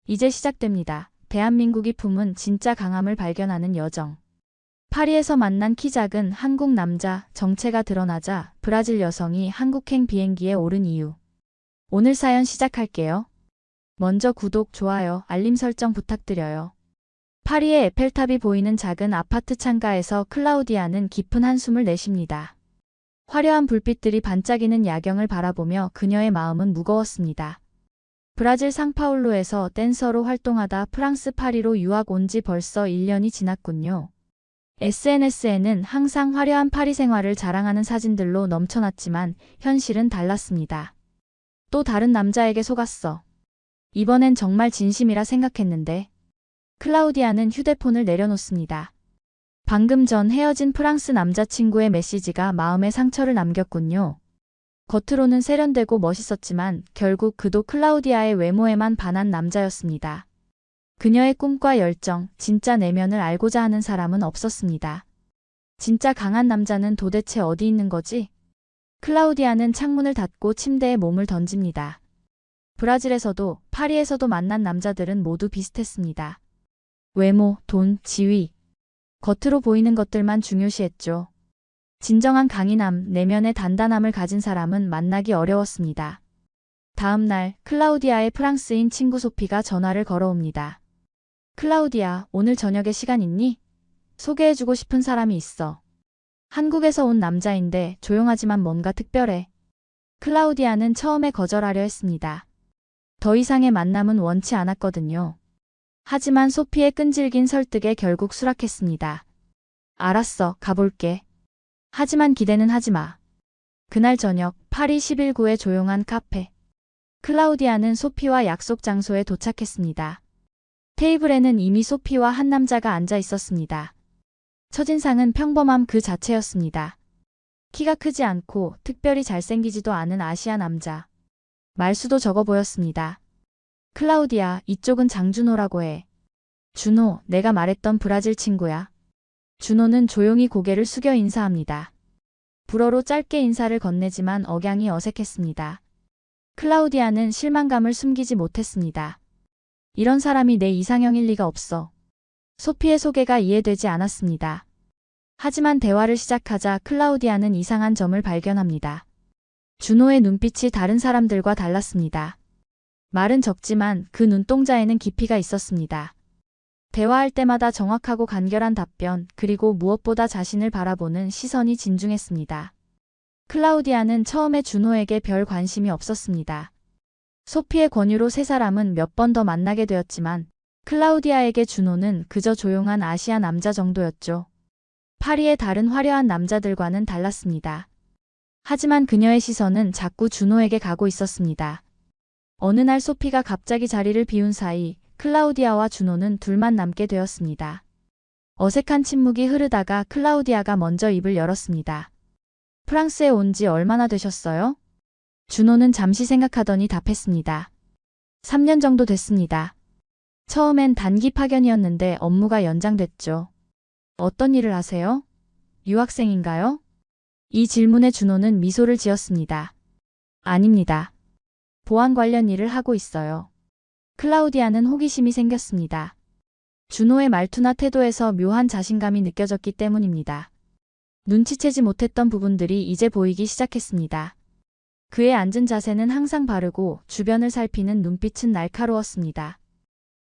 이제 시작됩니다. 대한민국이 품은 진짜 강함을 발견하는 여정. 파리에서 만난 키 작은 한국 남자, 정체가 드러나자 브라질 여성이 한국행 비행기에 오른 이유. 오늘 사연 시작할게요. 먼저 구독, 좋아요, 알림 설정 부탁드려요. 파리의 에펠탑이 보이는 작은 아파트 창가에서 클라우디아는 깊은 한숨을 내쉽니다. 화려한 불빛들이 반짝이는 야경을 바라보며 그녀의 마음은 무거웠습니다. 브라질 상파울루에서 댄서로 활동하다 프랑스 파리로 유학 온 지 벌써 1년이 지났군요. SNS에는 항상 화려한 파리 생활을 자랑하는 사진들로 넘쳐났지만 현실은 달랐습니다. 또 다른 남자에게 속았어. 이번엔 정말 진심이라 생각했는데. 클라우디아는 휴대폰을 내려놓습니다. 방금 전 헤어진 프랑스 남자친구의 메시지가 마음에 상처를 남겼군요. 겉으로는 세련되고 멋있었지만 결국 그도 클라우디아의 외모에만 반한 남자였습니다. 그녀의 꿈과 열정, 진짜 내면을 알고자 하는 사람은 없었습니다. 진짜 강한 남자는 도대체 어디 있는 거지? 클라우디아는 창문을 닫고 침대에 몸을 던집니다. 브라질에서도 파리에서도 만난 남자들은 모두 비슷했습니다. 외모, 돈, 지위. 겉으로 보이는 것들만 중요시했죠. 진정한 강인함, 내면의 단단함을 가진 사람은 만나기 어려웠습니다. 다음 날 클라우디아의 프랑스인 친구 소피가 전화를 걸어옵니다. 클라우디아, 오늘 저녁에 시간 있니? 소개해주고 싶은 사람이 있어. 한국에서 온 남자인데 조용하지만 뭔가 특별해. 클라우디아는 처음에 거절하려 했습니다. 더 이상의 만남은 원치 않았거든요. 하지만 소피의 끈질긴 설득에 결국 수락했습니다. 알았어, 가볼게. 하지만 기대는 하지 마. 그날 저녁 파리 11구의 조용한 카페. 클라우디아는 소피와 약속 장소에 도착했습니다. 테이블에는 이미 소피와 한 남자가 앉아 있었습니다. 첫인상은 평범함 그 자체였습니다. 키가 크지 않고 특별히 잘생기지도 않은 아시아 남자. 말수도 적어 보였습니다. 클라우디아, 이쪽은 장준호라고 해. 준호, 내가 말했던 브라질 친구야. 준호는 조용히 고개를 숙여 인사합니다. 불어로 짧게 인사를 건네지만 억양이 어색했습니다. 클라우디아는 실망감을 숨기지 못했습니다. 이런 사람이 내 이상형일 리가 없어. 소피의 소개가 이해되지 않았습니다. 하지만 대화를 시작하자 클라우디아는 이상한 점을 발견합니다. 준호의 눈빛이 다른 사람들과 달랐습니다. 말은 적지만 그 눈동자에는 깊이가 있었습니다. 대화할 때마다 정확하고 간결한 답변, 그리고 무엇보다 자신을 바라보는 시선이 진중했습니다. 클라우디아는 처음에 준호에게 별 관심이 없었습니다. 소피의 권유로 세 사람은 몇 번 더 만나게 되었지만 클라우디아에게 준호는 그저 조용한 아시아 남자 정도였죠. 파리의 다른 화려한 남자들과는 달랐습니다. 하지만 그녀의 시선은 자꾸 준호에게 가고 있었습니다. 어느 날 소피가 갑자기 자리를 비운 사이 클라우디아와 준호는 둘만 남게 되었습니다. 어색한 침묵이 흐르다가 클라우디아가 먼저 입을 열었습니다. 프랑스에 온 지 얼마나 되셨어요? 준호는 잠시 생각하더니 답했습니다. 3년 정도 됐습니다. 처음엔 단기 파견이었는데 업무가 연장됐죠. 어떤 일을 하세요? 유학생인가요? 이 질문에 준호는 미소를 지었습니다. 아닙니다. 보안 관련 일을 하고 있어요. 클라우디아는 호기심이 생겼습니다. 준호의 말투나 태도에서 묘한 자신감이 느껴졌기 때문입니다. 눈치채지 못했던 부분들이 이제 보이기 시작했습니다. 그의 앉은 자세는 항상 바르고 주변을 살피는 눈빛은 날카로웠습니다.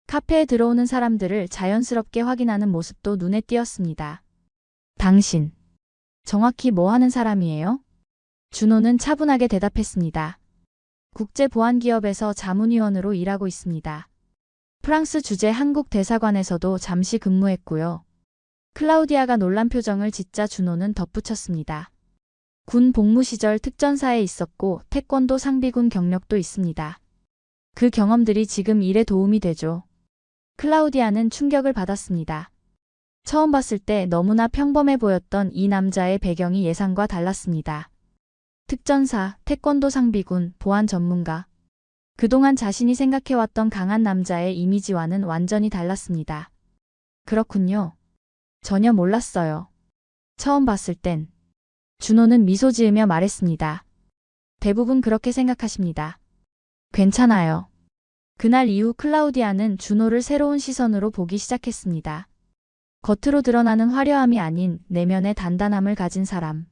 카페에 들어오는 사람들을 자연스럽게 확인하는 모습도 눈에 띄었습니다. 당신, 정확히 뭐 하는 사람이에요? 준호는 차분하게 대답했습니다. 국제보안기업에서 자문위원으로 일하고 있습니다. 프랑스 주재 한국 대사관에서도 잠시 근무했고요. 클라우디아가 놀란 표정을 짓자 준호는 덧붙였습니다. 군 복무 시절 특전사에 있었고 태권도 상비군 경력도 있습니다. 그 경험들이 지금 일에 도움이 되죠. 클라우디아는 충격을 받았습니다. 처음 봤을 때 너무나 평범해 보였던 이 남자의 배경이 예상과 달랐습니다. 특전사, 태권도 상비군, 보안 전문가. 그동안 자신이 생각해왔던 강한 남자의 이미지와는 완전히 달랐습니다. 그렇군요. 전혀 몰랐어요. 처음 봤을 땐. 준호는 미소 지으며 말했습니다. 대부분 그렇게 생각하십니다. 괜찮아요. 그날 이후 클라우디아는 준호를 새로운 시선으로 보기 시작했습니다. 겉으로 드러나는 화려함이 아닌 내면의 단단함을 가진 사람.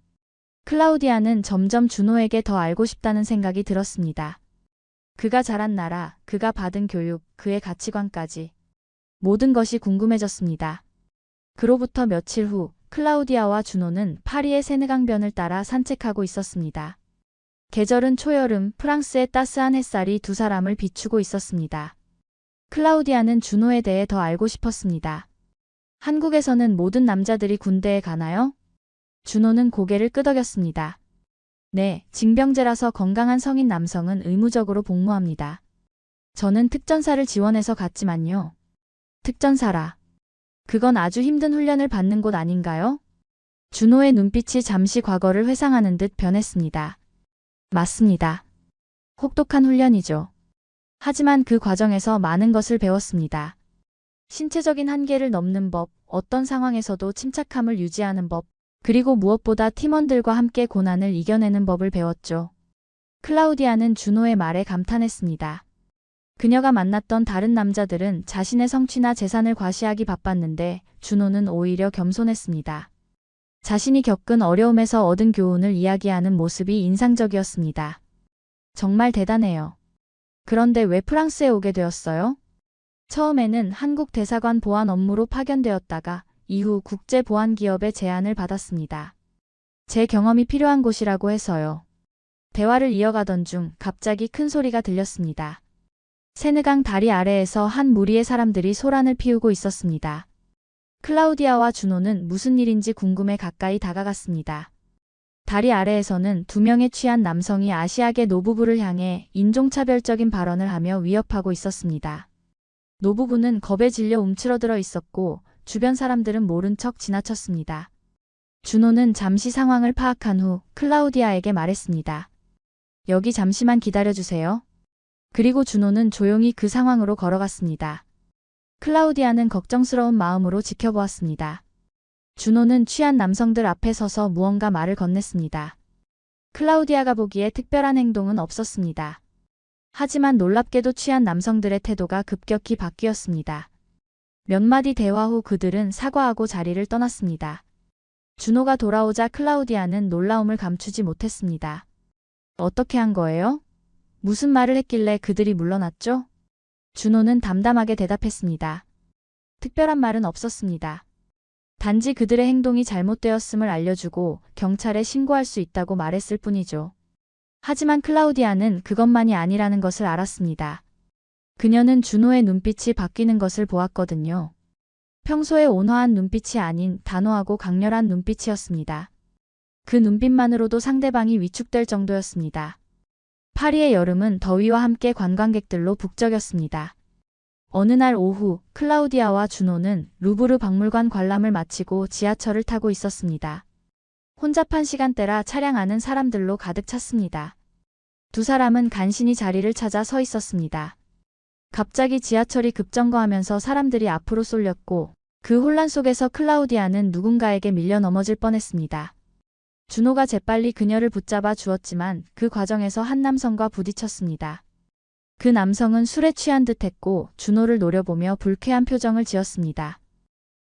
클라우디아는 점점 준호에게 더 알고 싶다는 생각이 들었습니다. 그가 자란 나라, 그가 받은 교육, 그의 가치관까지. 모든 것이 궁금해졌습니다. 그로부터 며칠 후 클라우디아와 준호는 파리의 세느강변을 따라 산책하고 있었습니다. 계절은 초여름, 프랑스의 따스한 햇살이 두 사람을 비추고 있었습니다. 클라우디아는 준호에 대해 더 알고 싶었습니다. 한국에서는 모든 남자들이 군대에 가나요? 준호는 고개를 끄덕였습니다. 네, 징병제라서 건강한 성인 남성은 의무적으로 복무합니다. 저는 특전사를 지원해서 갔지만요. 특전사라. 그건 아주 힘든 훈련을 받는 곳 아닌가요? 준호의 눈빛이 잠시 과거를 회상하는 듯 변했습니다. 맞습니다. 혹독한 훈련이죠. 하지만 그 과정에서 많은 것을 배웠습니다. 신체적인 한계를 넘는 법, 어떤 상황에서도 침착함을 유지하는 법, 그리고 무엇보다 팀원들과 함께 고난을 이겨내는 법을 배웠죠. 클라우디아는 준호의 말에 감탄했습니다. 그녀가 만났던 다른 남자들은 자신의 성취나 재산을 과시하기 바빴는데 준호는 오히려 겸손했습니다. 자신이 겪은 어려움에서 얻은 교훈을 이야기하는 모습이 인상적이었습니다. 정말 대단해요. 그런데 왜 프랑스에 오게 되었어요? 처음에는 한국 대사관 보안 업무로 파견되었다가 이후 국제보안기업의 제안을 받았습니다. 제 경험이 필요한 곳이라고 해서요. 대화를 이어가던 중 갑자기 큰 소리가 들렸습니다. 세느강 다리 아래에서 한 무리의 사람들이 소란을 피우고 있었습니다. 클라우디아와 준호는 무슨 일인지 궁금해 가까이 다가갔습니다. 다리 아래에서는 두 명의 취한 남성이 아시아계 노부부를 향해 인종차별적인 발언을 하며 위협하고 있었습니다. 노부부는 겁에 질려 움츠러들어 있었고 주변 사람들은 모른 척 지나쳤습니다. 준호는 잠시 상황을 파악한 후 클라우디아에게 말했습니다. 여기 잠시만 기다려주세요. 그리고 준호는 조용히 그 상황으로 걸어갔습니다. 클라우디아는 걱정스러운 마음으로 지켜보았습니다. 준호는 취한 남성들 앞에 서서 무언가 말을 건넸습니다. 클라우디아가 보기에 특별한 행동은 없었습니다. 하지만 놀랍게도 취한 남성들의 태도가 급격히 바뀌었습니다. 몇 마디 대화 후 그들은 사과하고 자리를 떠났습니다. 준호가 돌아오자 클라우디아는 놀라움을 감추지 못했습니다. 어떻게 한 거예요? 무슨 말을 했길래 그들이 물러났죠? 준호는 담담하게 대답했습니다. 특별한 말은 없었습니다. 단지 그들의 행동이 잘못되었음을 알려주고 경찰에 신고할 수 있다고 말했을 뿐이죠. 하지만 클라우디아는 그것만이 아니라는 것을 알았습니다. 그녀는 준호의 눈빛이 바뀌는 것을 보았거든요. 평소에 온화한 눈빛이 아닌 단호하고 강렬한 눈빛이었습니다. 그 눈빛만으로도 상대방이 위축될 정도였습니다. 파리의 여름은 더위와 함께 관광객들로 북적였습니다. 어느 날 오후 클라우디아와 준호는 루브르 박물관 관람을 마치고 지하철을 타고 있었습니다. 혼잡한 시간대라 차량 안은 사람들로 가득 찼습니다. 두 사람은 간신히 자리를 찾아 서 있었습니다. 갑자기 지하철이 급정거하면서 사람들이 앞으로 쏠렸고 그 혼란 속에서 클라우디아는 누군가에게 밀려 넘어질 뻔했습니다. 준호가 재빨리 그녀를 붙잡아 주었지만 그 과정에서 한 남성과 부딪혔습니다. 그 남성은 술에 취한 듯했고 준호를 노려보며 불쾌한 표정을 지었습니다.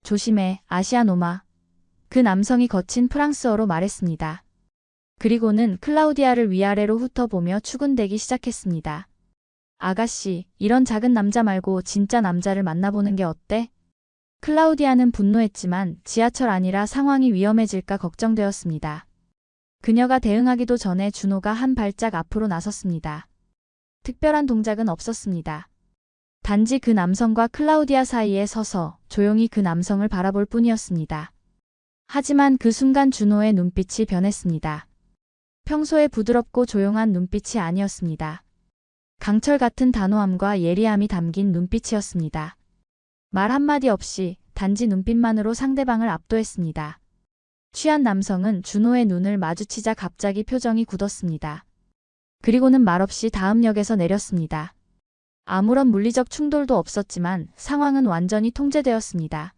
조심해, 아시아노마. 그 남성이 거친 프랑스어로 말했습니다. 그리고는 클라우디아를 위아래로 훑어보며 추근대기 시작했습니다. 아가씨, 이런 작은 남자 말고 진짜 남자를 만나보는 게 어때? 클라우디아는 분노했지만 지하철 안이라 상황이 위험해질까 걱정되었습니다. 그녀가 대응하기도 전에 준호가 한 발짝 앞으로 나섰습니다. 특별한 동작은 없었습니다. 단지 그 남성과 클라우디아 사이에 서서 조용히 그 남성을 바라볼 뿐이었습니다. 하지만 그 순간 준호의 눈빛이 변했습니다. 평소에 부드럽고 조용한 눈빛이 아니었습니다. 강철 같은 단호함과 예리함이 담긴 눈빛이었습니다. 말 한마디 없이 단지 눈빛만으로 상대방을 압도했습니다. 취한 남성은 준호의 눈을 마주치자 갑자기 표정이 굳었습니다. 그리고는 말없이 다음 역에서 내렸습니다. 아무런 물리적 충돌도 없었지만 상황은 완전히 통제되었습니다.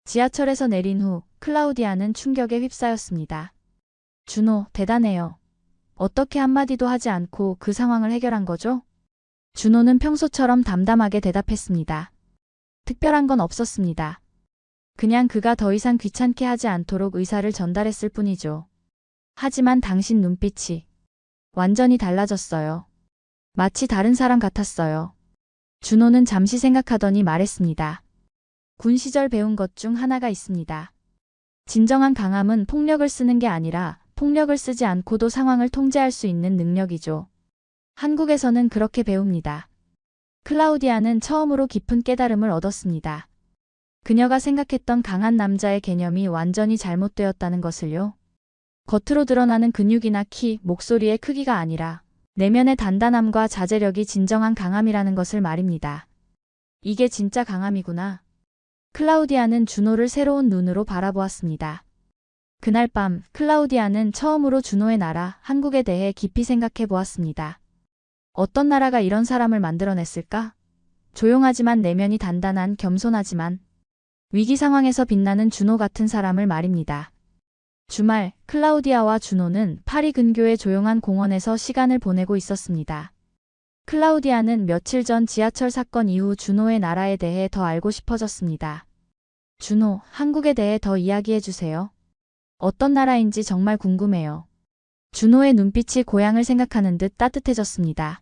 지하철에서 내린 후 클라우디아는 충격에 휩싸였습니다. 준호, 대단해요. 어떻게 한마디도 하지 않고 그 상황을 해결한 거죠? 준호는 평소처럼 담담하게 대답했습니다. 특별한 건 없었습니다. 그냥 그가 더 이상 귀찮게 하지 않도록 의사를 전달했을 뿐이죠. 하지만 당신 눈빛이 완전히 달라졌어요. 마치 다른 사람 같았어요. 준호는 잠시 생각하더니 말했습니다. 군 시절 배운 것 중 하나가 있습니다. 진정한 강함은 폭력을 쓰는 게 아니라 폭력을 쓰지 않고도 상황을 통제할 수 있는 능력이죠. 한국에서는 그렇게 배웁니다. 클라우디아는 처음으로 깊은 깨달음을 얻었습니다. 그녀가 생각했던 강한 남자의 개념이 완전히 잘못되었다는 것을요. 겉으로 드러나는 근육이나 키, 목소리의 크기가 아니라 내면의 단단함과 자제력이 진정한 강함이라는 것을 말입니다. 이게 진짜 강함이구나. 클라우디아는 준호를 새로운 눈으로 바라보았습니다. 그날 밤 클라우디아는 처음으로 준호의 나라, 한국에 대해 깊이 생각해 보았습니다. 어떤 나라가 이런 사람을 만들어냈을까? 조용하지만 내면이 단단한, 겸손하지만 위기 상황에서 빛나는 준호 같은 사람을 말입니다. 주말, 클라우디아와 준호는 파리 근교의 조용한 공원에서 시간을 보내고 있었습니다. 클라우디아는 며칠 전 지하철 사건 이후 준호의 나라에 대해 더 알고 싶어졌습니다. 준호, 한국에 대해 더 이야기해 주세요. 어떤 나라인지 정말 궁금해요. 준호의 눈빛이 고향을 생각하는 듯 따뜻해졌습니다.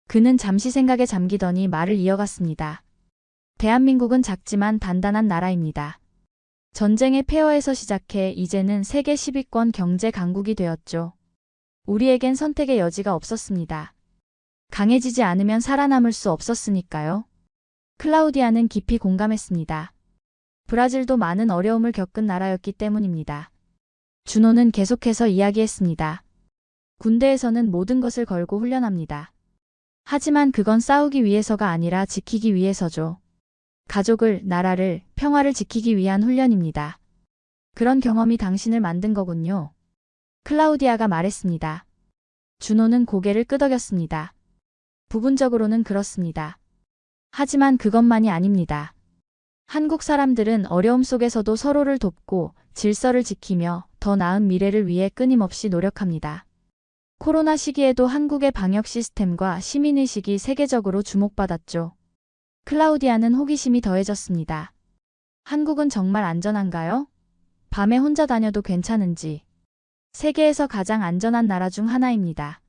그는 잠시 생각에 잠기더니 말을 이어갔습니다. 대한민국은 작지만 단단한 나라입니다. 전쟁의 폐허에서 시작해 이제는 세계 10위권 경제 강국이 되었죠. 우리에겐 선택의 여지가 없었습니다. 강해지지 않으면 살아남을 수 없었으니까요. 클라우디아는 깊이 공감했습니다. 브라질도 많은 어려움을 겪은 나라였기 때문입니다. 준호는 계속해서 이야기했습니다. 군대에서는 모든 것을 걸고 훈련합니다. 하지만 그건 싸우기 위해서가 아니라 지키기 위해서죠. 가족을, 나라를, 평화를 지키기 위한 훈련입니다. 그런 경험이 당신을 만든 거군요. 클라우디아가 말했습니다. 준호는 고개를 끄덕였습니다. 부분적으로는 그렇습니다. 하지만 그것만이 아닙니다. 한국 사람들은 어려움 속에서도 서로를 돕고 질서를 지키며 더 나은 미래를 위해 끊임없이 노력합니다. 코로나 시기에도 한국의 방역 시스템과 시민의식이 세계적으로 주목받았죠. 클라우디아는 호기심이 더해졌습니다. 한국은 정말 안전한가요? 밤에 혼자 다녀도 괜찮은지. 세계에서 가장 안전한 나라 중 하나입니다.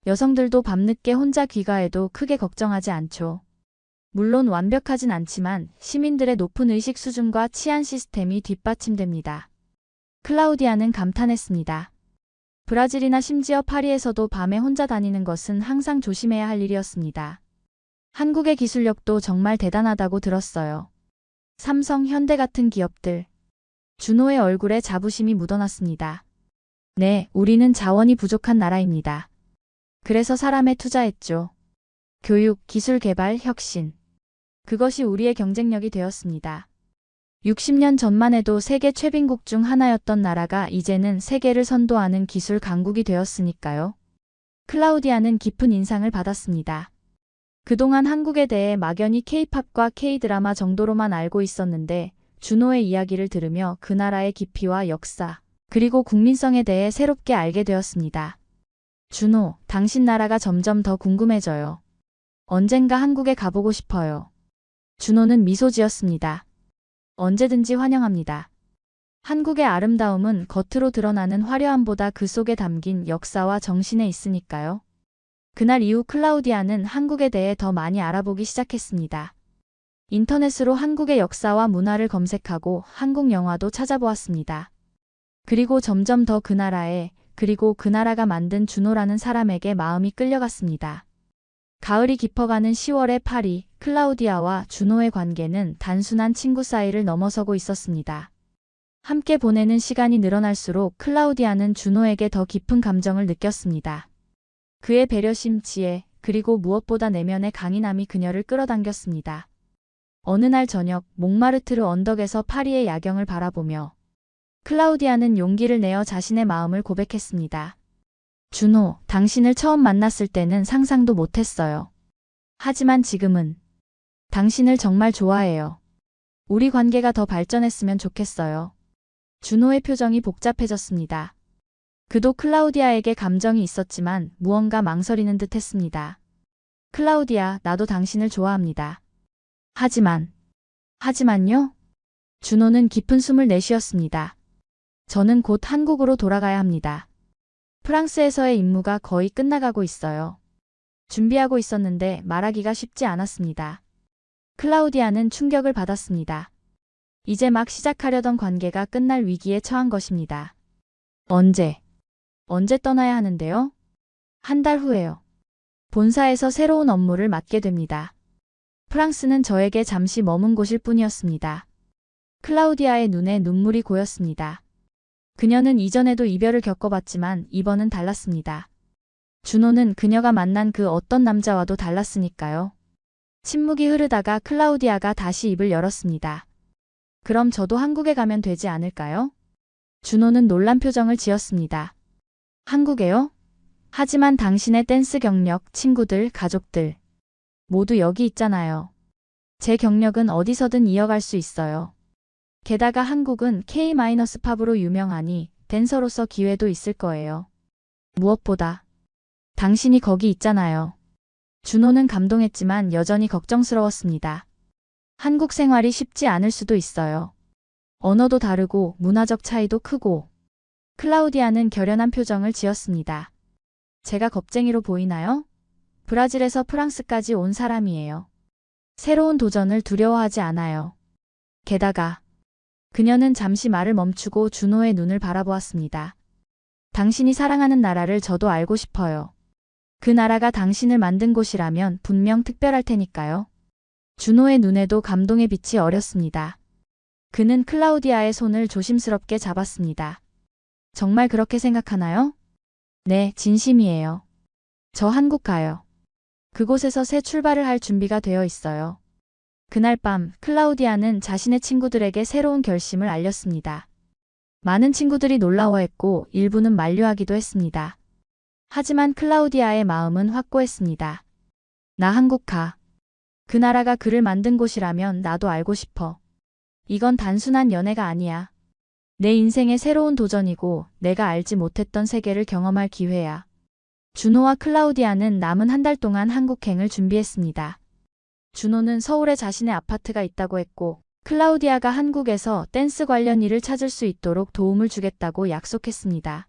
여성들도 밤늦게 혼자 귀가해도 크게 걱정하지 않죠. 물론 완벽하진 않지만 시민들의 높은 의식 수준과 치안 시스템이 뒷받침됩니다. 클라우디아는 감탄했습니다. 브라질이나 심지어 파리에서도 밤에 혼자 다니는 것은 항상 조심해야 할 일이었습니다. 한국의 기술력도 정말 대단하다고 들었어요. 삼성, 현대 같은 기업들. 준호의 얼굴에 자부심이 묻어났습니다. 네, 우리는 자원이 부족한 나라입니다. 그래서 사람에 투자했죠. 교육, 기술 개발, 혁신. 그것이 우리의 경쟁력이 되었습니다. 60년 전만 해도 세계 최빈국 중 하나였던 나라가 이제는 세계를 선도하는 기술 강국이 되었으니까요. 클라우디아는 깊은 인상을 받았습니다. 그동안 한국에 대해 막연히 K-팝과 K-드라마 정도로만 알고 있었는데 준호의 이야기를 들으며 그 나라의 깊이와 역사, 그리고 국민성에 대해 새롭게 알게 되었습니다. 준호, 당신 나라가 점점 더 궁금해져요. 언젠가 한국에 가보고 싶어요. 준호는 미소 지었습니다. 언제든지 환영합니다. 한국의 아름다움은 겉으로 드러나는 화려함보다 그 속에 담긴 역사와 정신에 있으니까요. 그날 이후 클라우디아는 한국에 대해 더 많이 알아보기 시작했습니다. 인터넷으로 한국의 역사와 문화를 검색하고 한국 영화도 찾아보았습니다. 그리고 점점 더 그 나라에, 그리고 그 나라가 만든 준호라는 사람에게 마음이 끌려갔습니다. 가을이 깊어가는 10월의 파리, 클라우디아와 준호의 관계는 단순한 친구 사이를 넘어서고 있었습니다. 함께 보내는 시간이 늘어날수록 클라우디아는 준호에게 더 깊은 감정을 느꼈습니다. 그의 배려심, 지혜, 그리고 무엇보다 내면의 강인함이 그녀를 끌어당겼습니다. 어느 날 저녁, 몽마르트르 언덕에서 파리의 야경을 바라보며 클라우디아는 용기를 내어 자신의 마음을 고백했습니다. 준호, 당신을 처음 만났을 때는 상상도 못했어요. 하지만 지금은 당신을 정말 좋아해요. 우리 관계가 더 발전했으면 좋겠어요. 준호의 표정이 복잡해졌습니다. 그도 클라우디아에게 감정이 있었지만 무언가 망설이는 듯 했습니다. 클라우디아, 나도 당신을 좋아합니다. 하지만요? 준호는 깊은 숨을 내쉬었습니다. 저는 곧 한국으로 돌아가야 합니다. 프랑스에서의 임무가 거의 끝나가고 있어요. 준비하고 있었는데 말하기가 쉽지 않았습니다. 클라우디아는 충격을 받았습니다. 이제 막 시작하려던 관계가 끝날 위기에 처한 것입니다. 언제 떠나야 하는데요? 한 달 후에요. 본사에서 새로운 업무를 맡게 됩니다. 프랑스는 저에게 잠시 머문 곳일 뿐이었습니다. 클라우디아의 눈에 눈물이 고였습니다. 그녀는 이전에도 이별을 겪어봤지만 이번은 달랐습니다. 준호는 그녀가 만난 그 어떤 남자와도 달랐으니까요. 침묵이 흐르다가 클라우디아가 다시 입을 열었습니다. 그럼 저도 한국에 가면 되지 않을까요? 준호는 놀란 표정을 지었습니다. 한국에요? 하지만 당신의 댄스 경력, 친구들, 가족들 모두 여기 있잖아요. 제 경력은 어디서든 이어갈 수 있어요. 게다가 한국은 K-팝으로 유명하니 댄서로서 기회도 있을 거예요. 무엇보다 당신이 거기 있잖아요. 준호는 감동했지만 여전히 걱정스러웠습니다. 한국 생활이 쉽지 않을 수도 있어요. 언어도 다르고 문화적 차이도 크고. 클라우디아는 결연한 표정을 지었습니다. 제가 겁쟁이로 보이나요? 브라질에서 프랑스까지 온 사람이에요. 새로운 도전을 두려워하지 않아요. 게다가 그녀는 잠시 말을 멈추고 준호의 눈을 바라보았습니다. 당신이 사랑하는 나라를 저도 알고 싶어요. 그 나라가 당신을 만든 곳이라면 분명 특별할 테니까요. 준호의 눈에도 감동의 빛이 어렸습니다. 그는 클라우디아의 손을 조심스럽게 잡았습니다. 정말 그렇게 생각하나요? 네, 진심이에요. 저 한국 가요. 그곳에서 새 출발을 할 준비가 되어 있어요. 그날 밤 클라우디아는 자신의 친구들에게 새로운 결심을 알렸습니다. 많은 친구들이 놀라워했고 일부는 만류하기도 했습니다. 하지만 클라우디아의 마음은 확고했습니다. 나 한국 가. 그 나라가 그를 만든 곳이라면 나도 알고 싶어. 이건 단순한 연애가 아니야. 내 인생의 새로운 도전이고 내가 알지 못했던 세계를 경험할 기회야. 준호와 클라우디아는 남은 한 달 동안 한국행을 준비했습니다. 준호는 서울에 자신의 아파트가 있다고 했고 클라우디아가 한국에서 댄스 관련 일을 찾을 수 있도록 도움을 주겠다고 약속했습니다.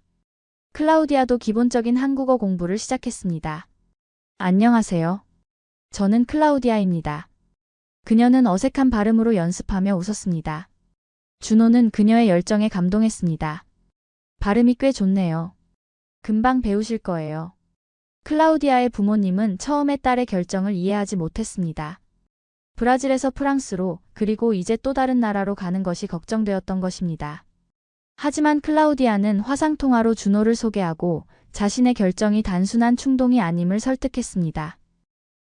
클라우디아도 기본적인 한국어 공부를 시작했습니다. 안녕하세요. 저는 클라우디아입니다. 그녀는 어색한 발음으로 연습하며 웃었습니다. 준호는 그녀의 열정에 감동했습니다. 발음이 꽤 좋네요. 금방 배우실 거예요. 클라우디아의 부모님은 처음에 딸의 결정을 이해하지 못했습니다. 브라질에서 프랑스로, 그리고 이제 또 다른 나라로 가는 것이 걱정되었던 것입니다. 하지만 클라우디아는 화상통화로 준호를 소개하고 자신의 결정이 단순한 충동이 아님을 설득했습니다.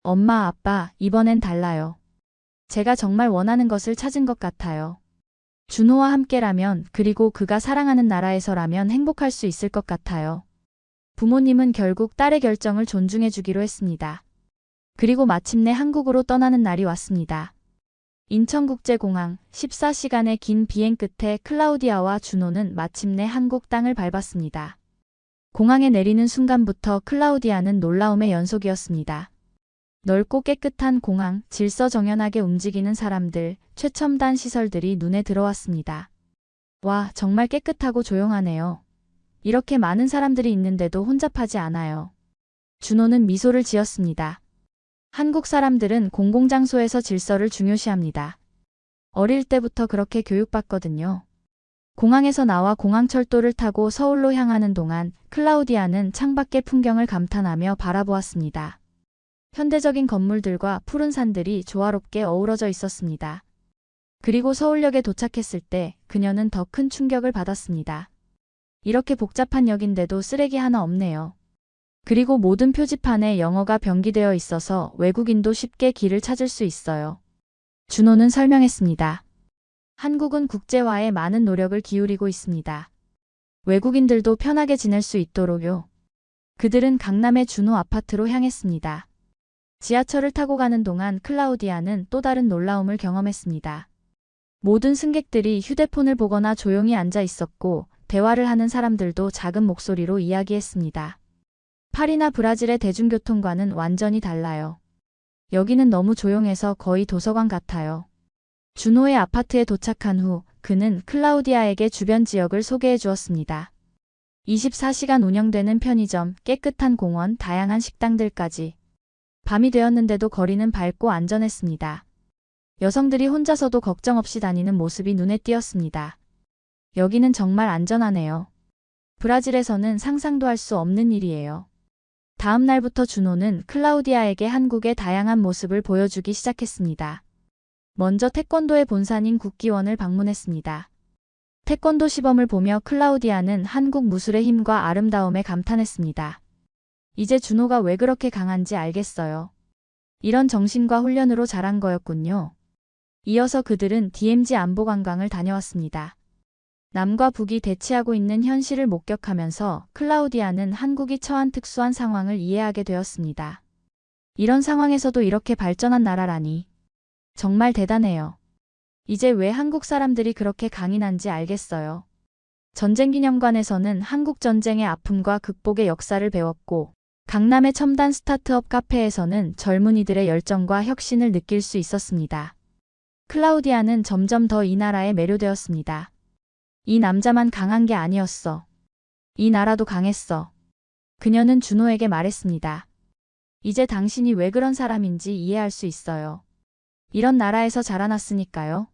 엄마, 아빠, 이번엔 달라요. 제가 정말 원하는 것을 찾은 것 같아요. 준호와 함께라면, 그리고 그가 사랑하는 나라에서라면 행복할 수 있을 것 같아요. 부모님은 결국 딸의 결정을 존중해 주기로 했습니다. 그리고 마침내 한국으로 떠나는 날이 왔습니다. 인천국제공항 14시간의 긴 비행 끝에 클라우디아와 준호는 마침내 한국 땅을 밟았습니다. 공항에 내리는 순간부터 클라우디아는 놀라움의 연속이었습니다. 넓고 깨끗한 공항, 질서정연하게 움직이는 사람들, 최첨단 시설들이 눈에 들어왔습니다. 와, 정말 깨끗하고 조용하네요. 이렇게 많은 사람들이 있는데도 혼잡하지 않아요. 준호는 미소를 지었습니다. 한국 사람들은 공공장소에서 질서를 중요시합니다. 어릴 때부터 그렇게 교육받거든요. 공항에서 나와 공항철도를 타고 서울로 향하는 동안 클라우디아는 창밖의 풍경을 감탄하며 바라보았습니다. 현대적인 건물들과 푸른 산들이 조화롭게 어우러져 있었습니다. 그리고 서울역에 도착했을 때 그녀는 더 큰 충격을 받았습니다. 이렇게 복잡한 역인데도 쓰레기 하나 없네요. 그리고 모든 표지판에 영어가 병기되어 있어서 외국인도 쉽게 길을 찾을 수 있어요. 준호는 설명했습니다. 한국은 국제화에 많은 노력을 기울이고 있습니다. 외국인들도 편하게 지낼 수 있도록요. 그들은 강남의 준호 아파트로 향했습니다. 지하철을 타고 가는 동안 클라우디아는 또 다른 놀라움을 경험했습니다. 모든 승객들이 휴대폰을 보거나 조용히 앉아 있었고 대화를 하는 사람들도 작은 목소리로 이야기했습니다. 파리나 브라질의 대중교통과는 완전히 달라요. 여기는 너무 조용해서 거의 도서관 같아요. 준호의 아파트에 도착한 후 그는 클라우디아에게 주변 지역을 소개해 주었습니다. 24시간 운영되는 편의점, 깨끗한 공원, 다양한 식당들까지. 밤이 되었는데도 거리는 밝고 안전했습니다. 여성들이 혼자서도 걱정 없이 다니는 모습이 눈에 띄었습니다. 여기는 정말 안전하네요. 브라질에서는 상상도 할 수 없는 일이에요. 다음 날부터 준호는 클라우디아에게 한국의 다양한 모습을 보여주기 시작했습니다. 먼저 태권도의 본산인 국기원을 방문했습니다. 태권도 시범을 보며 클라우디아는 한국 무술의 힘과 아름다움에 감탄했습니다. 이제 준호가 왜 그렇게 강한지 알겠어요. 이런 정신과 훈련으로 자란 거였군요. 이어서 그들은 DMZ 안보관광을 다녀왔습니다. 남과 북이 대치하고 있는 현실을 목격하면서 클라우디아는 한국이 처한 특수한 상황을 이해하게 되었습니다. 이런 상황에서도 이렇게 발전한 나라라니. 정말 대단해요. 이제 왜 한국 사람들이 그렇게 강인한지 알겠어요. 전쟁기념관에서는 한국 전쟁의 아픔과 극복의 역사를 배웠고, 강남의 첨단 스타트업 카페에서는 젊은이들의 열정과 혁신을 느낄 수 있었습니다. 클라우디아는 점점 더 이 나라에 매료되었습니다. 이 남자만 강한 게 아니었어. 이 나라도 강했어. 그녀는 준호에게 말했습니다. 이제 당신이 왜 그런 사람인지 이해할 수 있어요. 이런 나라에서 자라났으니까요.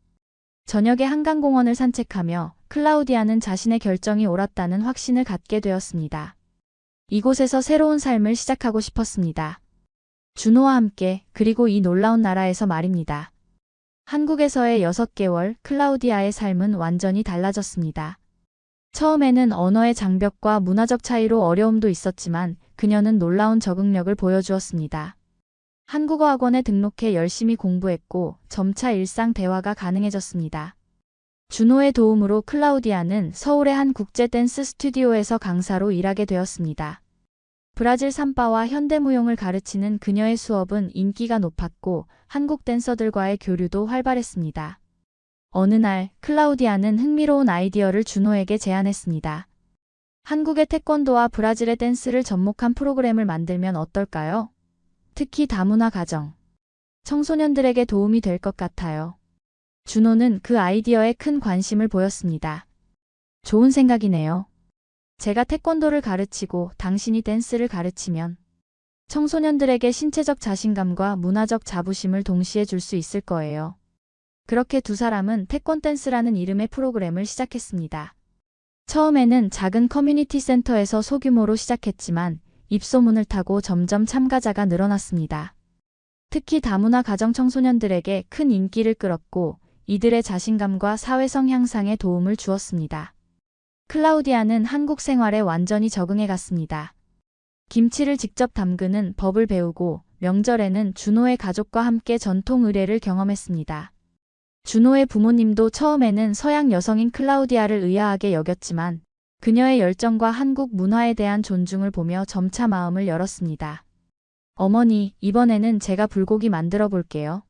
저녁에 한강공원을 산책하며 클라우디아는 자신의 결정이 옳았다는 확신을 갖게 되었습니다. 이곳에서 새로운 삶을 시작하고 싶었습니다. 준호와 함께, 그리고 이 놀라운 나라에서 말입니다. 한국에서의 6개월 클라우디아의 삶은 완전히 달라졌습니다. 처음에는 언어의 장벽과 문화적 차이로 어려움도 있었지만 그녀는 놀라운 적응력을 보여주었습니다. 한국어 학원에 등록해 열심히 공부했고 점차 일상 대화가 가능해졌습니다. 준호의 도움으로 클라우디아는 서울의 한 국제 댄스 스튜디오에서 강사로 일하게 되었습니다. 브라질 삼바와 현대무용을 가르치는 그녀의 수업은 인기가 높았고 한국 댄서들과의 교류도 활발했습니다. 어느 날 클라우디아는 흥미로운 아이디어를 준호에게 제안했습니다. 한국의 태권도와 브라질의 댄스를 접목한 프로그램을 만들면 어떨까요? 특히 다문화 가정, 청소년들에게 도움이 될 것 같아요. 준호는 그 아이디어에 큰 관심을 보였습니다. 좋은 생각이네요. 제가 태권도를 가르치고 당신이 댄스를 가르치면 청소년들에게 신체적 자신감과 문화적 자부심을 동시에 줄 수 있을 거예요. 그렇게 두 사람은 태권댄스라는 이름의 프로그램을 시작했습니다. 처음에는 작은 커뮤니티 센터에서 소규모로 시작했지만 입소문을 타고 점점 참가자가 늘어났습니다. 특히 다문화 가정 청소년들에게 큰 인기를 끌었고 이들의 자신감과 사회성 향상에 도움을 주었습니다. 클라우디아는 한국 생활에 완전히 적응해 갔습니다. 김치를 직접 담그는 법을 배우고 명절에는 준호의 가족과 함께 전통 의례를 경험했습니다. 준호의 부모님도 처음에는 서양 여성인 클라우디아를 의아하게 여겼지만 그녀의 열정과 한국 문화에 대한 존중을 보며 점차 마음을 열었습니다. 어머니, 이번에는 제가 불고기 만들어 볼게요.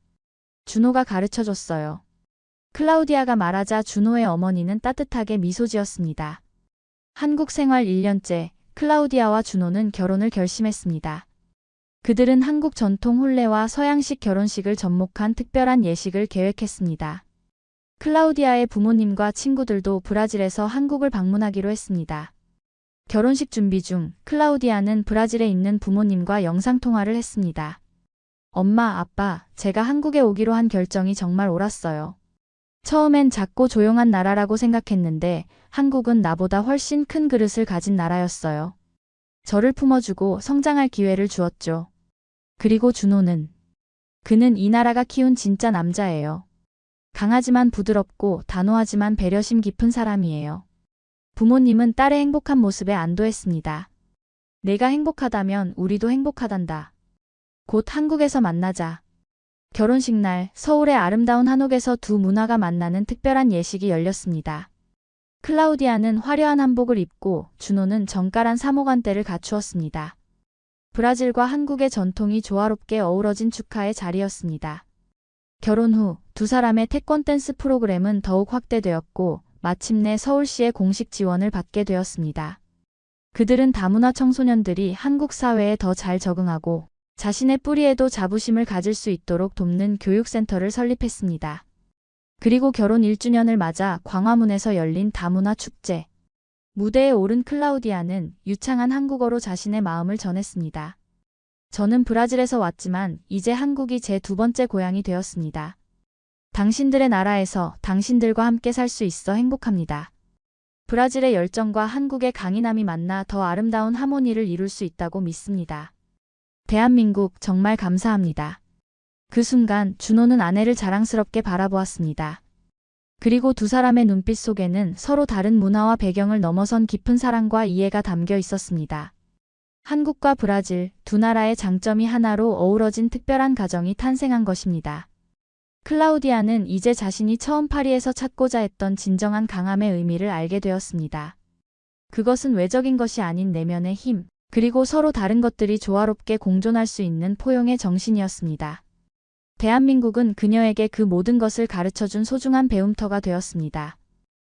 준호가 가르쳐 줬어요. 클라우디아가 말하자 준호의 어머니는 따뜻하게 미소 지었습니다. 한국 생활 1년째, 클라우디아와 준호는 결혼을 결심했습니다. 그들은 한국 전통 혼례와 서양식 결혼식을 접목한 특별한 예식을 계획했습니다. 클라우디아의 부모님과 친구들도 브라질에서 한국을 방문하기로 했습니다. 결혼식 준비 중 클라우디아는 브라질에 있는 부모님과 영상통화를 했습니다. 엄마, 아빠, 제가 한국에 오기로 한 결정이 정말 옳았어요. 처음엔 작고 조용한 나라라고 생각했는데 한국은 나보다 훨씬 큰 그릇을 가진 나라였어요. 저를 품어주고 성장할 기회를 주었죠. 그리고 준호는 그는 이 나라가 키운 진짜 남자예요. 강하지만 부드럽고 단호하지만 배려심 깊은 사람이에요. 부모님은 딸의 행복한 모습에 안도했습니다. 내가 행복하다면 우리도 행복하단다. 곧 한국에서 만나자. 결혼식 날 서울의 아름다운 한옥에서 두 문화가 만나는 특별한 예식이 열렸습니다. 클라우디아는 화려한 한복을 입고 준호는 정갈한 사모관대를 갖추었습니다. 브라질과 한국의 전통이 조화롭게 어우러진 축하의 자리였습니다. 결혼 후 두 사람의 태권댄스 프로그램은 더욱 확대되었고 마침내 서울시의 공식 지원을 받게 되었습니다. 그들은 다문화 청소년들이 한국 사회에 더 잘 적응하고 자신의 뿌리에도 자부심을 가질 수 있도록 돕는 교육센터를 설립했습니다. 그리고 결혼 1주년을 맞아 광화문에서 열린 다문화 축제. 무대에 오른 클라우디아는 유창한 한국어로 자신의 마음을 전했습니다. 저는 브라질에서 왔지만 이제 한국이 제 두 번째 고향이 되었습니다. 당신들의 나라에서 당신들과 함께 살 수 있어 행복합니다. 브라질의 열정과 한국의 강인함이 만나 더 아름다운 하모니를 이룰 수 있다고 믿습니다. 대한민국 정말 감사합니다. 그 순간 준호는 아내를 자랑스럽게 바라보았습니다. 그리고 두 사람의 눈빛 속에는 서로 다른 문화와 배경을 넘어선 깊은 사랑과 이해가 담겨 있었습니다. 한국과 브라질 두 나라의 장점이 하나로 어우러진 특별한 가정이 탄생한 것입니다. 클라우디아는 이제 자신이 처음 파리에서 찾고자 했던 진정한 강함의 의미를 알게 되었습니다. 그것은 외적인 것이 아닌 내면의 힘, 그리고 서로 다른 것들이 조화롭게 공존할 수 있는 포용의 정신이었습니다. 대한민국은 그녀에게 그 모든 것을 가르쳐준 소중한 배움터가 되었습니다.